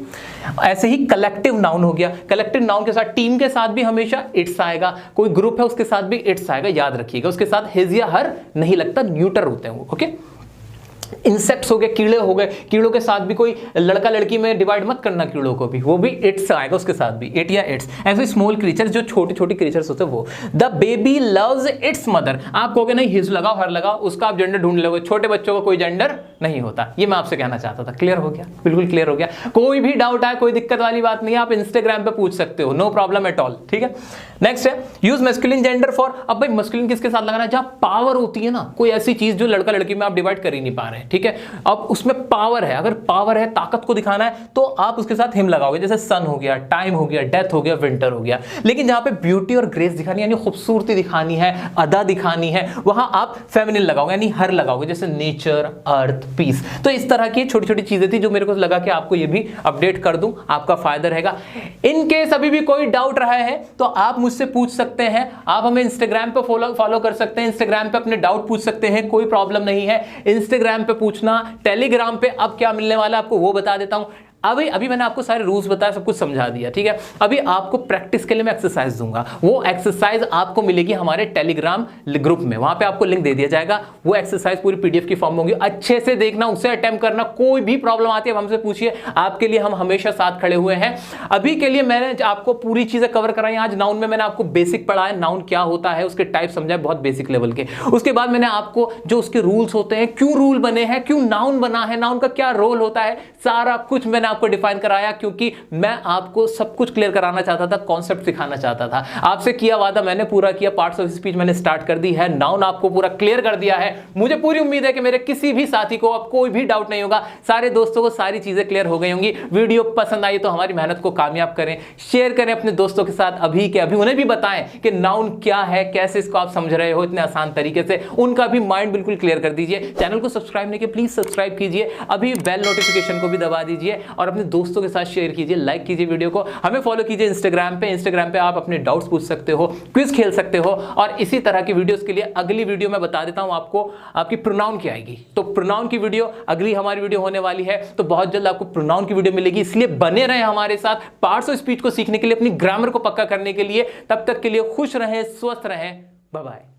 ऐसे ही कलेक्टिव नाउन हो गया, कलेक्टिव नाउन के साथ, टीम के साथ भी हमेशा इट्स आएगा, कोई ग्रुप है उसके साथ भी इट्स आएगा, याद रखिएगा, उसके साथ हिज या हर नहीं लगता, न्यूट्रल होते हैं वो, ओके। इंसेक्ट्स हो गए, कीड़े हो गए, कीड़ों के साथ भी कोई लड़का लड़की में डिवाइड मत करना, कीड़ों को भी, वो भी इट्स आएगा उसके साथ भी, इट या इट्स। ऐसे स्मॉल क्रीचर्स, जो छोटे छोटे क्रीचर्स होते हैं वो। The baby loves it's mother, आप कहोगे नहीं हिज लगाओ, हर लगाओ, उसका आप जेंडर ढूंढ लोगे, छोटे बच्चों का कोई जेंडर नहीं होता, ये मैं आपसे कहना चाहता था। क्लियर हो गया, बिल्कुल क्लियर हो गया। कोई भी डाउट आए, कोई दिक्कत वाली बात नहीं है, आप इंस्टाग्राम पे पूछ सकते हो, नो प्रॉब्लम एट ऑल, ठीक है। नेक्स्ट है यूज मैस्कुलिन जेंडर फॉर, अब भाई मैस्कुलिन किसके साथ लगाना है, जहां पावर होती है ना, कोई ऐसी चीज जो लड़का लड़की में आप डिवाइड कर ही नहीं पा रहे हैं, ठीक है। अब उसमें पावर है, अगर पावर है, ताकत को दिखाना है, तो आप उसके साथ हिम लगाओगे, जैसे सन हो गया, टाइम हो गया, डेथ हो गया, विंटर हो गया। लेकिन जहां पे ब्यूटी और ग्रेस दिखानी, यानी खूबसूरती दिखानी है, अदा दिखानी है, वहां आप फेमिनिन लगाओगे, यानी हर लगाओगे, जैसे नेचर, अर्थ, पीस। तो इस तरह की छोटी छोटी चीजें थी जो मेरे को लगा कि आपको ये भी अपडेट कर दूं, आपका फायदा रहेगा। इन केस अभी भी कोई डाउट रहा है तो आप मुझसे पूछ सकते हैं, आप हमें इंस्टाग्राम पे फॉलो कर सकते हैं, इंस्टाग्राम पे अपने डाउट पूछ सकते हैं, कोई प्रॉब्लम नहीं है, इंस्टाग्राम पे पूछना। टेलीग्राम पे अब क्या मिलने वाला है आपको वो बता देता हूं। अभी मैंने आपको सारे रूल्स बताया, सब कुछ समझा दिया, ठीक है। अभी आपको प्रैक्टिस के लिए मैं एक्सरसाइज दूंगा, वो एक्सरसाइज आपको मिलेगी हमारे टेलीग्राम ग्रुप में, वहां पे आपको लिंक दे दिया जाएगा। वो एक्सरसाइज पूरी PDF की फॉर्म होगी, अच्छे से देखना, उसे अटेम्प्ट करना। कोई भी प्रॉब्लम आती है हमसे पूछिए, आपके लिए हम हमेशा साथ खड़े हुए हैं। अभी के लिए मैंने आपको पूरी चीजें कवर कराई। आज नाउन में मैंने आपको बेसिक पढ़ाया, नाउन क्या होता है, उसके टाइप समझाए, बहुत बेसिक लेवल के। उसके बाद मैंने आपको जो उसके रूल्स होते हैं, क्यों रूल बने हैं, क्यों नाउन बना है, नाउन का क्या रोल होता है, सारा कुछ मैंने आपको डिफाइन कराया, क्योंकि मैं आपको सब कुछ क्लियर कराना चाहता था, कॉन्सेप्ट सिखाना चाहता था। आपसे किया वादा मैंने पूरा किया, पार्ट्स ऑफ स्पीच मैंने स्टार्ट कर दी है, नाउन आपको पूरा क्लियर कर दिया है। मुझे पूरी उम्मीद है कि मेरे किसी भी साथी को अब कोई भी डाउट नहीं होगा, सारे दोस्तों को सारी चीजें क्लियर हो गई होंगी। वीडियो पसंद आई तो हमारी मेहनत को कामयाब करें, शेयर करें अपने दोस्तों के साथ, अभी के अभी उन्हें भी बताएं कि नाउन क्या है, कैसे इसको आप समझ रहे हो इतने आसान तरीके से, उनका भी माइंड बिल्कुल क्लियर कर दीजिए। चैनल को सब्सक्राइब नहीं किया, प्लीज सब्सक्राइब कीजिए, अभी बेल नोटिफिकेशन को भी दबा दीजिए और अपने दोस्तों के साथ शेयर कीजिए, लाइक कीजिए वीडियो को। हमें फॉलो कीजिए इंस्टाग्राम पे आप अपने डाउट्स पूछ सकते हो, क्विज खेल सकते हो, और इसी तरह की वीडियोस के लिए अगली वीडियो में बता देता हूं आपको आपकी प्रोनाउन की आएगी। तो प्रोनाउन की वीडियो अगली हमारी वीडियो होने वाली है, तो बहुत जल्द आपको प्रोनाउन की वीडियो मिलेगी, इसलिए बने रहें हमारे साथ पार्ट्स ऑफ स्पीच को सीखने के लिए, अपनी ग्रामर को पक्का करने के लिए। तब तक के लिए खुश रहें, स्वस्थ रहें, बाय बाय।